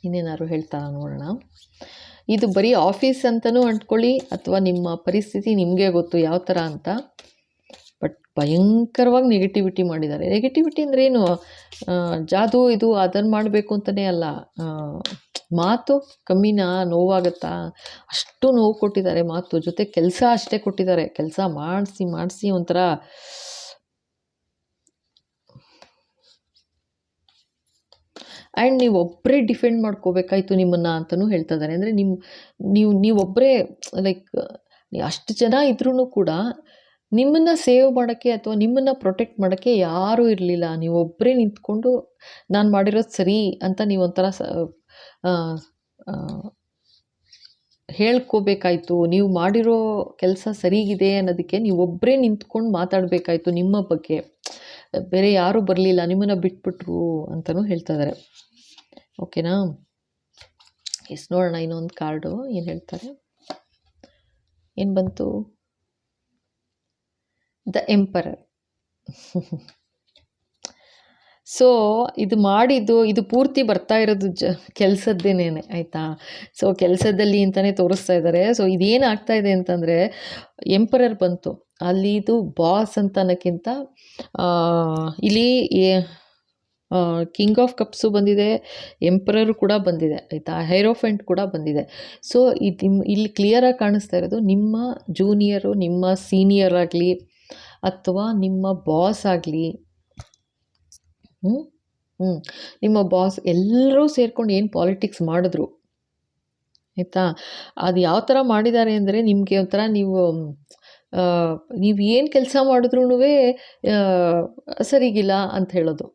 ಇನ್ನೇನಾದ್ರು ಹೇಳ್ತಾ ನೋಡೋಣ. ಇದು ಬರೀ ಆಫೀಸ್ ಅಂತಲೂ ಅಂದ್ಕೊಳ್ಳಿ, ಅಥವಾ ನಿಮ್ಮ ಪರಿಸ್ಥಿತಿ ನಿಮಗೆ ಗೊತ್ತು ಯಾವ ಥರ ಅಂತ. ಬಟ್ ಭಯಂಕರವಾಗಿ ನೆಗೆಟಿವಿಟಿ ಮಾಡಿದ್ದಾರೆ. ನೆಗೆಟಿವಿಟಿ ಅಂದ್ರೇನು, ಜಾದು ಇದು ಅದನ್ನು ಮಾಡಬೇಕು ಅಂತಲೇ ಅಲ್ಲ, ಮಾತು ಕಮ್ಮಿನಾ, ನೋವಾಗುತ್ತಾ, ಅಷ್ಟು ನೋವು ಕೊಟ್ಟಿದ್ದಾರೆ ಮಾತು. ಜೊತೆ ಕೆಲಸ ಅಷ್ಟೇ ಕೊಟ್ಟಿದ್ದಾರೆ, ಕೆಲಸ ಮಾಡಿಸಿ ಒಂಥರ ಆ್ಯಂಡ್ ನೀವೊಬ್ಬರೇ ಡಿಫೆಂಡ್ ಮಾಡ್ಕೋಬೇಕಾಯ್ತು ನಿಮ್ಮನ್ನು ಅಂತಲೂ ಹೇಳ್ತಾ ಇದ್ದಾರೆ. ಅಂದರೆ ನೀವೊಬ್ಬರೇ ಲೈಕ್ ಅಷ್ಟು ಜನ ಇದ್ರೂ ಕೂಡ ನಿಮ್ಮನ್ನು ಸೇವ್ ಮಾಡೋಕ್ಕೆ ಅಥವಾ ನಿಮ್ಮನ್ನು ಪ್ರೊಟೆಕ್ಟ್ ಮಾಡೋಕ್ಕೆ ಯಾರೂ ಇರಲಿಲ್ಲ. ನೀವೊಬ್ಬರೇ ನಿಂತ್ಕೊಂಡು ನಾನು ಮಾಡಿರೋದು ಸರಿ ಅಂತ ನೀವೊಂಥರ ಹೇಳ್ಕೋಬೇಕಾಯ್ತು. ನೀವು ಮಾಡಿರೋ ಕೆಲಸ ಸರಿಗಿದೆ ಅನ್ನೋದಕ್ಕೆ ನೀವೊಬ್ಬರೇ ನಿಂತ್ಕೊಂಡು ಮಾತಾಡಬೇಕಾಯ್ತು ನಿಮ್ಮ ಬಗ್ಗೆ, ಬೇರೆ ಯಾರೂ ಬರಲಿಲ್ಲ, ನಿಮ್ಮನ್ನು ಬಿಟ್ಬಿಟ್ರು ಅಂತಲೂ ಹೇಳ್ತಾ ಇದ್ದಾರೆ. ಓಕೆನಾ. ಎಸ್ ನೋಡೋಣ ಇನ್ನೊಂದು ಕಾರ್ಡು ಏನು ಹೇಳ್ತಾರೆ. ಏನು ಬಂತು. The emperor. ಸೊ ಇದು ಮಾಡಿದ್ದು ಇದು ಪೂರ್ತಿ ಬರ್ತಾ ಇರೋದು ಕೆಲಸದ್ದೇನೇನೆ ಆಯಿತಾ. ಸೊ ಕೆಲಸದಲ್ಲಿ ಅಂತಲೇ ತೋರಿಸ್ತಾ ಇದ್ದಾರೆ. ಸೊ ಇದೇನಾಗ್ತಾ ಇದೆ ಅಂತಂದರೆ ಎಂಪರರ್ ಬಂತು ಅಲ್ಲಿ, ಇದು ಬಾಸ್ ಅಂತ ಅನ್ನೋಕ್ಕಿಂತ ಇಲ್ಲಿ ಕಿಂಗ್ ಆಫ್ ಕಪ್ಸು ಬಂದಿದೆ, ಎಂಪರರು ಕೂಡ ಬಂದಿದೆ ಆಯಿತಾ, ಹೈರೋಫೆಂಟ್ ಕೂಡ ಬಂದಿದೆ. ಸೊ ಇದು ಇಲ್ಲಿ ಕ್ಲಿಯರಾಗಿ ಕಾಣಿಸ್ತಾ ಇರೋದು ನಿಮ್ಮ ಜೂನಿಯರು, ನಿಮ್ಮ ಸೀನಿಯರ್ ಆಗಲಿ ಅಥವಾ ನಿಮ್ಮ ಬಾಸ್ ಆಗಲಿ, ನಿಮ್ಮ ಬಾಸ್ ಎಲ್ಲರೂ ಸೇರ್ಕೊಂಡು ಏನು ಪಾಲಿಟಿಕ್ಸ್ ಮಾಡಿದ್ರು ಆಯಿತಾ, ಅದು ಯಾವ ಥರ ಮಾಡಿದ್ದಾರೆ ಅಂದರೆ ನಿಮಗೆ ಒಂಥರ ನೀವು ಏನು ಕೆಲಸ ಮಾಡಿದ್ರೂ ಸರಿಗಿಲ್ಲ ಅಂತ ಹೇಳೋದು,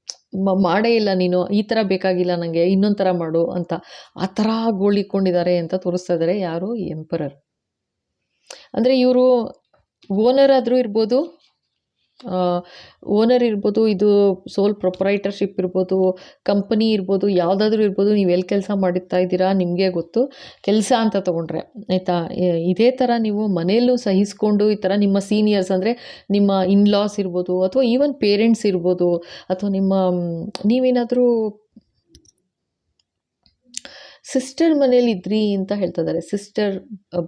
ಮಾಡೇ ಇಲ್ಲ ನೀನು, ಈ ಥರ ಬೇಕಾಗಿಲ್ಲ ನನಗೆ, ಇನ್ನೊಂದು ಥರ ಮಾಡು ಅಂತ, ಆ ಥರ ಗೋಳಿಕೊಂಡಿದ್ದಾರೆ ಅಂತ ತೋರಿಸ್ತಾ ಇದ್ದಾರೆ. ಯಾರು? ಎಂಪರರ್. ಅಂದರೆ ಇವರು ಓನರ್ ಆದರೂ ಇರ್ಬೋದು, ಓನರ್ ಇರ್ಬೋದು, ಇದು ಸೋಲ್ ಪ್ರೊಪ್ರೈಟರ್ಶಿಪ್ ಇರ್ಬೋದು, ಕಂಪನಿ ಇರ್ಬೋದು, ಯಾವುದಾದ್ರೂ ಇರ್ಬೋದು, ನೀವು ಎಲ್ಲಿ ಕೆಲಸ ಮಾಡುತ್ತಾ ಇದ್ದೀರಾ ನಿಮಗೆ ಗೊತ್ತು. ಕೆಲಸ ಅಂತ ತೊಗೊಂಡ್ರೆ ಆಯಿತಾ, ಇದೇ ಥರ ನೀವು ಮನೆಯಲ್ಲೂ ಸಹಿಸ್ಕೊಂಡು ಈ ಥರ ನಿಮ್ಮ ಸೀನಿಯರ್ಸ್ ಅಂದರೆ ನಿಮ್ಮ ಇನ್ಲಾಸ್ ಇರ್ಬೋದು ಅಥವಾ ಈವನ್ ಪೇರೆಂಟ್ಸ್ ಇರ್ಬೋದು, ಅಥವಾ ನೀವೇನಾದರೂ ಸಿಸ್ಟರ್ ಮನೇಲಿ ಇದ್ರಿ ಅಂತ ಹೇಳ್ತಾ ಇದ್ದಾರೆ. ಸಿಸ್ಟರ್,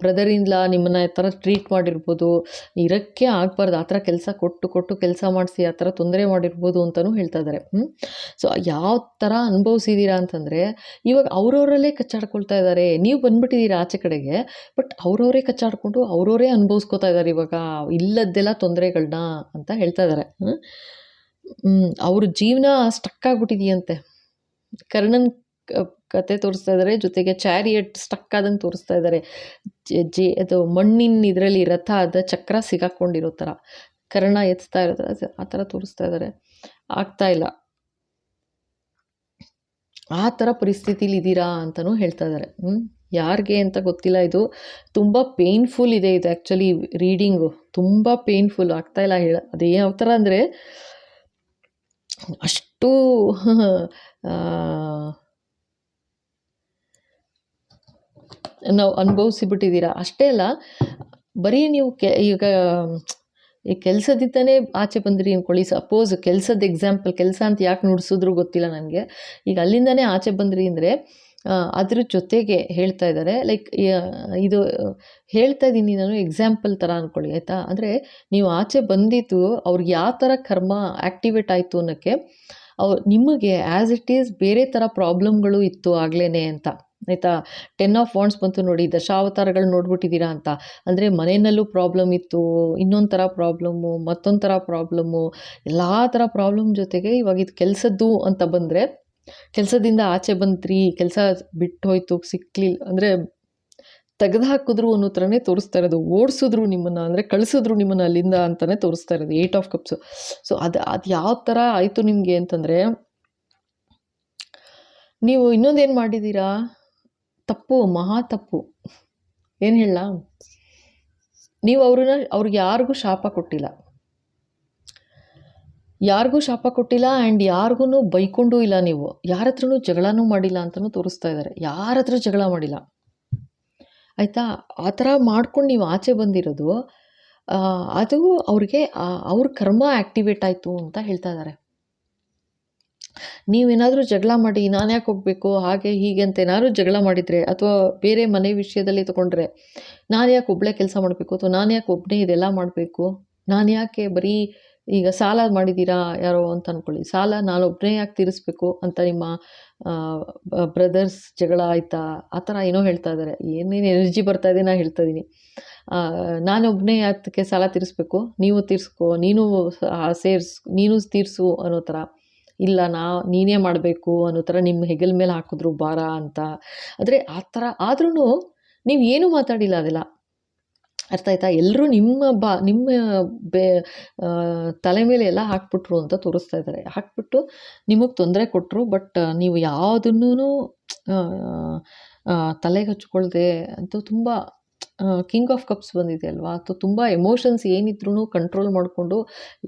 ಬ್ರದರ್ ಇನ್ಲಾ ನಿಮ್ಮನ್ನು ಆ ಥರ ಟ್ರೀಟ್ ಮಾಡಿರ್ಬೋದು, ಇರೋಕ್ಕೆ ಆಗಬಾರ್ದು ಆ ಥರ ಕೆಲಸ ಕೊಟ್ಟು ಕೆಲಸ ಮಾಡಿಸಿ ಆ ಥರ ತೊಂದರೆ ಮಾಡಿರ್ಬೋದು ಅಂತಲೂ ಹೇಳ್ತಾ ಇದ್ದಾರೆ. ಸೊ ಯಾವ ಥರ ಅನುಭವಿಸಿದ್ದೀರಾ ಅಂತಂದರೆ ಇವಾಗ ಅವರವರಲ್ಲೇ ಕಚ್ಚಾಡ್ಕೊಳ್ತಾ ಇದ್ದಾರೆ. ನೀವು ಬಂದುಬಿಟ್ಟಿದ್ದೀರಾ ಆಚೆ ಕಡೆಗೆ, ಬಟ್ ಅವರವರೇ ಕಚ್ಚಾಡಿಕೊಂಡು ಅವರವರೇ ಅನುಭವಿಸ್ಕೋತಾ ಇದ್ದಾರೆ ಇವಾಗ ಇಲ್ಲದ್ದೆಲ್ಲ ತೊಂದರೆಗಳನ್ನ ಅಂತ ಹೇಳ್ತಾ ಇದ್ದಾರೆ. ಅವ್ರ ಜೀವನ ಸ್ಟಕ್ ಆಗಿಬಿಟ್ಟಿದೆಯಂತೆ. ಕರ್ಣನ್ ಕತೆ ತೋರಿಸ್ತಾ ಇದ್ದಾರೆ, ಜೊತೆಗೆ ಚಾರಿಯಟ್ ಸ್ಟಕ್ ಆದಂಗೆ ತೋರಿಸ್ತಾ ಇದ್ದಾರೆ. ಅದು ಮಣ್ಣಿನ ಇದರಲ್ಲಿ ರಥ ಅದ ಚಕ್ರ ಸಿಗಾಕೊಂಡಿರೋ ಥರ ಕರ್ಣ ಎತ್ತಾ ಇರೋ ಥರ ಆ ಥರ ತೋರಿಸ್ತಾ ಇದ್ದಾರೆ. ಆಗ್ತಾ ಇಲ್ಲ, ಆ ಥರ ಪರಿಸ್ಥಿತಿಲಿ ಇದ್ದೀರಾ ಅಂತಲೂ ಹೇಳ್ತಾ ಇದ್ದಾರೆ. ಯಾರಿಗೆ ಅಂತ ಗೊತ್ತಿಲ್ಲ. ಇದು ತುಂಬ ಪೇನ್ಫುಲ್ ಇದೆ. ಇದು ಆ್ಯಕ್ಚುಲಿ ರೀಡಿಂಗು ತುಂಬ ಪೇನ್ಫುಲ್ ಆಗ್ತಾಯಿಲ್ಲ ಅದು ಯಾವ ಥರ ಅಂದರೆ ಅಷ್ಟು ನಾವು ಅನುಭವಿಸಿಬಿಟ್ಟಿದ್ದೀರಾ. ಅಷ್ಟೇ ಅಲ್ಲ, ಬರೀ ನೀವು ಈಗ ಈ ಕೆಲಸದಿಂದನೇ ಆಚೆ ಬಂದ್ರಿ ಅಂದ್ಕೊಳ್ಳಿ. ಸಪೋಸ್ ಕೆಲಸದ ಎಕ್ಸಾಂಪಲ್, ಕೆಲಸ ಅಂತ ಯಾಕೆ ನುಡಿಸಿದ್ರು ಗೊತ್ತಿಲ್ಲ ನನಗೆ. ಈಗ ಅಲ್ಲಿಂದನೇ ಆಚೆ ಬಂದ್ರಿ ಅಂದರೆ ಅದ್ರ ಜೊತೆಗೆ ಹೇಳ್ತಾ ಇದ್ದಾರೆ, ಲೈಕ್ ಇದು ಹೇಳ್ತಾ ಇದ್ದೀನಿ ನಾನು ಎಕ್ಸಾಂಪಲ್ ಥರ ಅಂದ್ಕೊಳ್ಳಿ ಆಯಿತಾ. ಅಂದರೆ ನೀವು ಆಚೆ ಬಂದಿದ್ದು ಅವ್ರಿಗೆ ಯಾವ ಥರ ಕರ್ಮ ಆ್ಯಕ್ಟಿವೇಟ್ ಆಯಿತು ಅನ್ನೋಕ್ಕೆ, ನಿಮಗೆ ಆ್ಯಸ್ ಇಟ್ ಈಸ್ ಬೇರೆ ಥರ ಪ್ರಾಬ್ಲಮ್ಗಳು ಇತ್ತು ಆಗಲೇ ಅಂತ ಆಯಿತಾ. 10 ಆಫ್ ವಾಂಡ್ಸ್ ಬಂತು ನೋಡಿ, ದಶಾವತಾರಗಳು ನೋಡ್ಬಿಟ್ಟಿದ್ದೀರಾ ಅಂತ. ಅಂದರೆ ಮನೆಯಲ್ಲೂ ಪ್ರಾಬ್ಲಮ್ ಇತ್ತು, ಇನ್ನೊಂದು ಥರ ಪ್ರಾಬ್ಲಮ್ಮು, ಮತ್ತೊಂದು ಥರ ಪ್ರಾಬ್ಲಮ್ಮು, ಎಲ್ಲ ಥರ ಪ್ರಾಬ್ಲಮ್ ಜೊತೆಗೆ ಇವಾಗ ಇದು ಕೆಲಸದ್ದು ಅಂತ ಬಂದರೆ, ಕೆಲಸದಿಂದ ಆಚೆ ಬಂದ್ರಿ, ಕೆಲಸ ಬಿಟ್ಟು ಹೋಯ್ತು, ಸಿಕ್ಕಲಿಲ್ಲ ಅಂದರೆ ತೆಗೆದು ಹಾಕಿದ್ರು ಅನ್ನೋ ಥರನೇ ತೋರಿಸ್ತಾ ಇರೋದು. ಓಡಿಸಿದ್ರು ನಿಮ್ಮನ್ನು, ಅಂದರೆ ಕಳಿಸಿದ್ರು ನಿಮ್ಮನ್ನು ಅಲ್ಲಿಂದ ಅಂತಲೇ ತೋರಿಸ್ತಾ ಇರೋದು 8 ಆಫ್ ಕಪ್ಸು. ಸೊ ಅದು ಯಾವ ಥರ ಆಯಿತು ನಿಮಗೆ ಅಂತಂದರೆ, ನೀವು ಇನ್ನೊಂದೇನು ಮಾಡಿದ್ದೀರಾ, ತಪ್ಪು, ಮಹಾ ತಪ್ಪು. ಏನು ಹೇಳ, ನೀವು ಅವ್ರಿಗೆ ಯಾರಿಗೂ ಶಾಪ ಕೊಟ್ಟಿಲ್ಲ, ಆ್ಯಂಡ್ ಯಾರಿಗೂ ಬೈಕೊಂಡೂ ಇಲ್ಲ, ನೀವು ಯಾರ ಹತ್ರನೂ ಜಗಳನೂ ಮಾಡಿಲ್ಲ ಅಂತಲೂ ತೋರಿಸ್ತಾ ಇದ್ದಾರೆ. ಯಾರ ಹತ್ರ ಜಗಳ ಮಾಡಿಲ್ಲ ಆಯಿತಾ. ಆ ಥರ ಮಾಡ್ಕೊಂಡು ನೀವು ಆಚೆ ಬಂದಿರೋದು, ಅದು ಅವ್ರಿಗೆ ಅವ್ರ ಕರ್ಮ ಆ್ಯಕ್ಟಿವೇಟ್ ಆಯಿತು ಅಂತ ಹೇಳ್ತಾ ಇದ್ದಾರೆ. ನೀವೇನಾದರೂ ಜಗಳ ಮಾಡಿ ನಾನು ಯಾಕೆ ಹೋಗಬೇಕು ಹಾಗೆ ಹೀಗೆ ಅಂತ ಏನಾದರೂ ಜಗಳ ಮಾಡಿದರೆ, ಅಥವಾ ಬೇರೆ ಮನೆ ವಿಷಯದಲ್ಲಿ ತೊಗೊಂಡ್ರೆ, ನಾನು ಯಾಕೆ ಒಬ್ಬಳೇ ಕೆಲಸ ಮಾಡಬೇಕು, ಅಥವಾ ನಾನು ಯಾಕೆ ಒಬ್ಬನೇ ಇದೆಲ್ಲ ಮಾಡಬೇಕು, ನಾನು ಯಾಕೆ ಬರೀ ಈಗ ಸಾಲ ಮಾಡಿದ್ದೀರಾ ಯಾರೋ ಅಂತ ಅಂದ್ಕೊಳ್ಳಿ, ಸಾಲ ನಾನೊಬ್ಬನೇ ಯಾಕೆ ತೀರಿಸ್ಬೇಕು ಅಂತ ನಿಮ್ಮ ಬ್ರದರ್ಸ್ ಜಗಳ ಆಯಿತಾ, ಆ ಥರ ಏನೋ ಹೇಳ್ತಾ ಇದ್ದಾರೆ. ಏನೇನು ಎನರ್ಜಿ ಬರ್ತಾ ಇದೆ ನಾನು ಹೇಳ್ತಾ ಇದ್ದೀನಿ. ನಾನೊಬ್ಬನೇ ಅದಕ್ಕೆ ಸಾಲ ತೀರಿಸ್ಬೇಕು, ನೀವು ತೀರಿಸ್ಕೋ, ನೀನು ತೀರಿಸು ಅನ್ನೋ ಥರ. ಇಲ್ಲ ನೀನೇ ಮಾಡಬೇಕು ಅನ್ನೋ ಥರ ನಿಮ್ಮ ಹೆಗಲ ಮೇಲೆ ಹಾಕಿದ್ರು ಭಾರ ಅಂತ. ಆದರೆ ಆ ಥರ ಆದ್ರೂ ನೀವು ಏನೂ ಮಾತಾಡಿಲ್ಲ, ಅದೆಲ್ಲ ಅರ್ಥ ಆಯ್ತಾ. ಎಲ್ಲರೂ ನಿಮ್ಮ ತಲೆ ಮೇಲೆ ಎಲ್ಲ ಹಾಕ್ಬಿಟ್ರು ಅಂತ ತೋರಿಸ್ತಾ ಇದ್ದಾರೆ. ಹಾಕ್ಬಿಟ್ಟು ನಿಮಗೆ ತೊಂದರೆ ಕೊಟ್ಟರು, ಬಟ್ ನೀವು ಯಾವುದನ್ನೂ ತಲೆಗೆ ಹಚ್ಕೊಳ್ದೆ ಅಂತೂ ತುಂಬ ಕಿಂಗ್ ಆಫ್ ಕಪ್ಸ್ ಬಂದಿದೆ ಅಲ್ವಾ, ಅಥವಾ ತುಂಬ ಎಮೋಷನ್ಸ್ ಏನಿದ್ರೂ ಕಂಟ್ರೋಲ್ ಮಾಡಿಕೊಂಡು,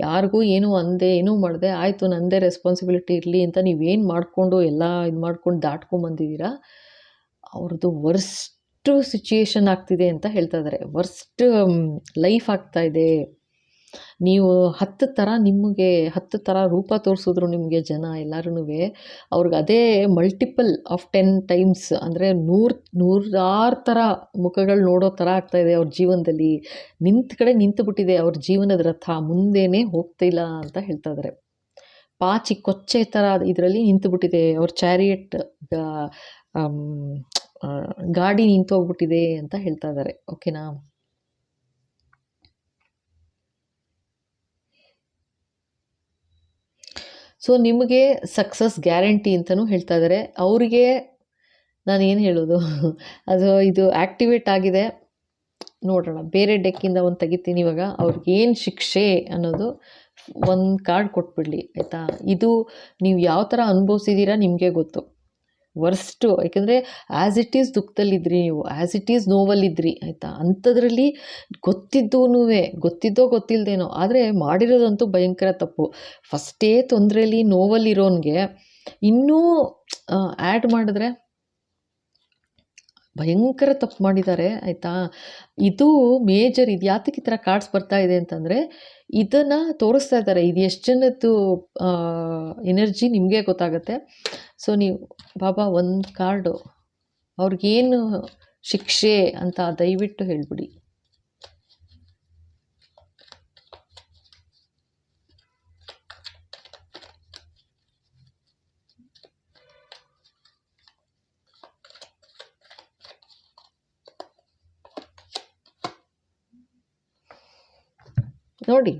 ಯಾರಿಗೂ ಏನೂ ಅಂದೆ ಏನೂ ಮಾಡಿದೆ, ಆಯಿತು ನನ್ನದೇ ರೆಸ್ಪಾನ್ಸಿಬಿಲಿಟಿ ಇರಲಿ ಅಂತ ನೀವೇನು ಮಾಡಿಕೊಂಡು ಎಲ್ಲ ಇದು ಮಾಡ್ಕೊಂಡು ದಾಟ್ಕೊಂಬಂದಿದ್ದೀರಾ. ಅವ್ರದ್ದು ವರ್ಸ್ಟ್ ಸಿಚುಯೇಷನ್ ಆಗ್ತಿದೆ ಅಂತ ಹೇಳ್ತಾ ಇದ್ದಾರೆ. ವರ್ಸ್ಟ್ ಲೈಫ್ ಆಗ್ತಾಯಿದೆ, ನೀವು 10 ಥರ ನಿಮಗೆ 10 ಥರ ರೂಪ ತೋರಿಸಿದ್ರು ನಿಮಗೆ ಜನ ಎಲ್ಲರೂ ಅವ್ರಿಗೆ ಅದೇ ಮಲ್ಟಿಪಲ್ ಆಫ್ 10 ಟೈಮ್ಸ್ ಅಂದರೆ ನೂರಾರು ಥರ ಮುಖಗಳು ನೋಡೋ ಥರ ಆಗ್ತಾಯಿದೆ ಅವ್ರ ಜೀವನದಲ್ಲಿ. ನಿಂತು ಬಿಟ್ಟಿದೆ ಅವ್ರ ಜೀವನದ ರಥ, ಮುಂದೇನೆ ಹೋಗ್ತಿಲ್ಲ ಅಂತ ಹೇಳ್ತಾ ಇದ್ದಾರೆ. ಪಾಚಿ ಕೊಚ್ಚೆ ಥರ ಇದರಲ್ಲಿ ನಿಂತು ಬಿಟ್ಟಿದೆ ಅವ್ರ ಚಾರಿಯಟ್, ಗಾಡಿ ನಿಂತೋಗ್ಬಿಟ್ಟಿದೆ ಅಂತ ಹೇಳ್ತಾ ಇದ್ದಾರೆ. ಓಕೆನಾ? ಸೊ ನಿಮಗೆ ಸಕ್ಸಸ್ ಗ್ಯಾರಂಟಿ ಅಂತಲೂ ಹೇಳ್ತಾ ಇದ್ದಾರೆ. ಅವರಿಗೆ ನಾನೇನು ಹೇಳೋದು ಅದು ಇದು ಆ್ಯಕ್ಟಿವೇಟ್ ಆಗಿದೆ. ನೋಡೋಣ, ಬೇರೆ ಡೆಕ್ಕಿಂದ ಒಂದು ತೆಗಿತೀನಿ ಇವಾಗ. ಅವ್ರಿಗೇನು ಶಿಕ್ಷೆ ಅನ್ನೋದು ಒಂದು ಕಾರ್ಡ್ ಕೊಟ್ಬಿಡಲಿ, ಆಯಿತಾ? ಇದು ನೀವು ಯಾವ ಥರ ಅನುಭವಿಸಿದ್ದೀರಾ ನಿಮಗೆ ಗೊತ್ತು. ವರ್ಸ್ಟು, ಯಾಕೆಂದರೆ ಆ್ಯಸ್ ಇಟ್ ಈಸ್ ದುಃಖದಲ್ಲಿದ್ರಿ ನೀವು, ಆ್ಯಸ್ ಇಟ್ ಈಸ್ ನೋವಲ್ಲಿದ್ರಿ, ಆಯಿತಾ? ಅಂಥದ್ರಲ್ಲಿ ಗೊತ್ತಿದ್ದೋ ಗೊತ್ತಿಲ್ಲದೇನೋ ಆದರೆ ಮಾಡಿರೋದಂತೂ ಭಯಂಕರ ತಪ್ಪು. ಫಸ್ಟೇ ತೊಂದರೆಯಲ್ಲಿ ನೋವಲ್ಲಿರೋನಿಗೆ ಇನ್ನೂ ಆ್ಯಡ್ ಮಾಡಿದ್ರೆ ಭಯಂಕರ ತಪ್ಪು ಮಾಡಿದ್ದಾರೆ, ಆಯಿತಾ? ಇದು ಮೇಜರ್. ಇದು ಯಾತಕ್ಕೆ ಈ ಥರ ಕಾರ್ಡ್ಸ್ ಬರ್ತಾ ಇದೆ ಅಂತಂದರೆ ಇದನ್ನು ತೋರಿಸ್ತಾ ಇದ್ದಾರೆ. ಇದು ಎಷ್ಟು ಜನದ್ದು ಎನರ್ಜಿ ನಿಮಗೆ ಗೊತ್ತಾಗುತ್ತೆ. ಸೊ ನೀವು ಬಾಬಾ ಒಂದು ಕಾರ್ಡು ಅವ್ರಿಗೇನು ಶಿಕ್ಷೆ ಅಂತ ದಯವಿಟ್ಟು ಹೇಳಿಬಿಡಿ. ನೋಡಿ,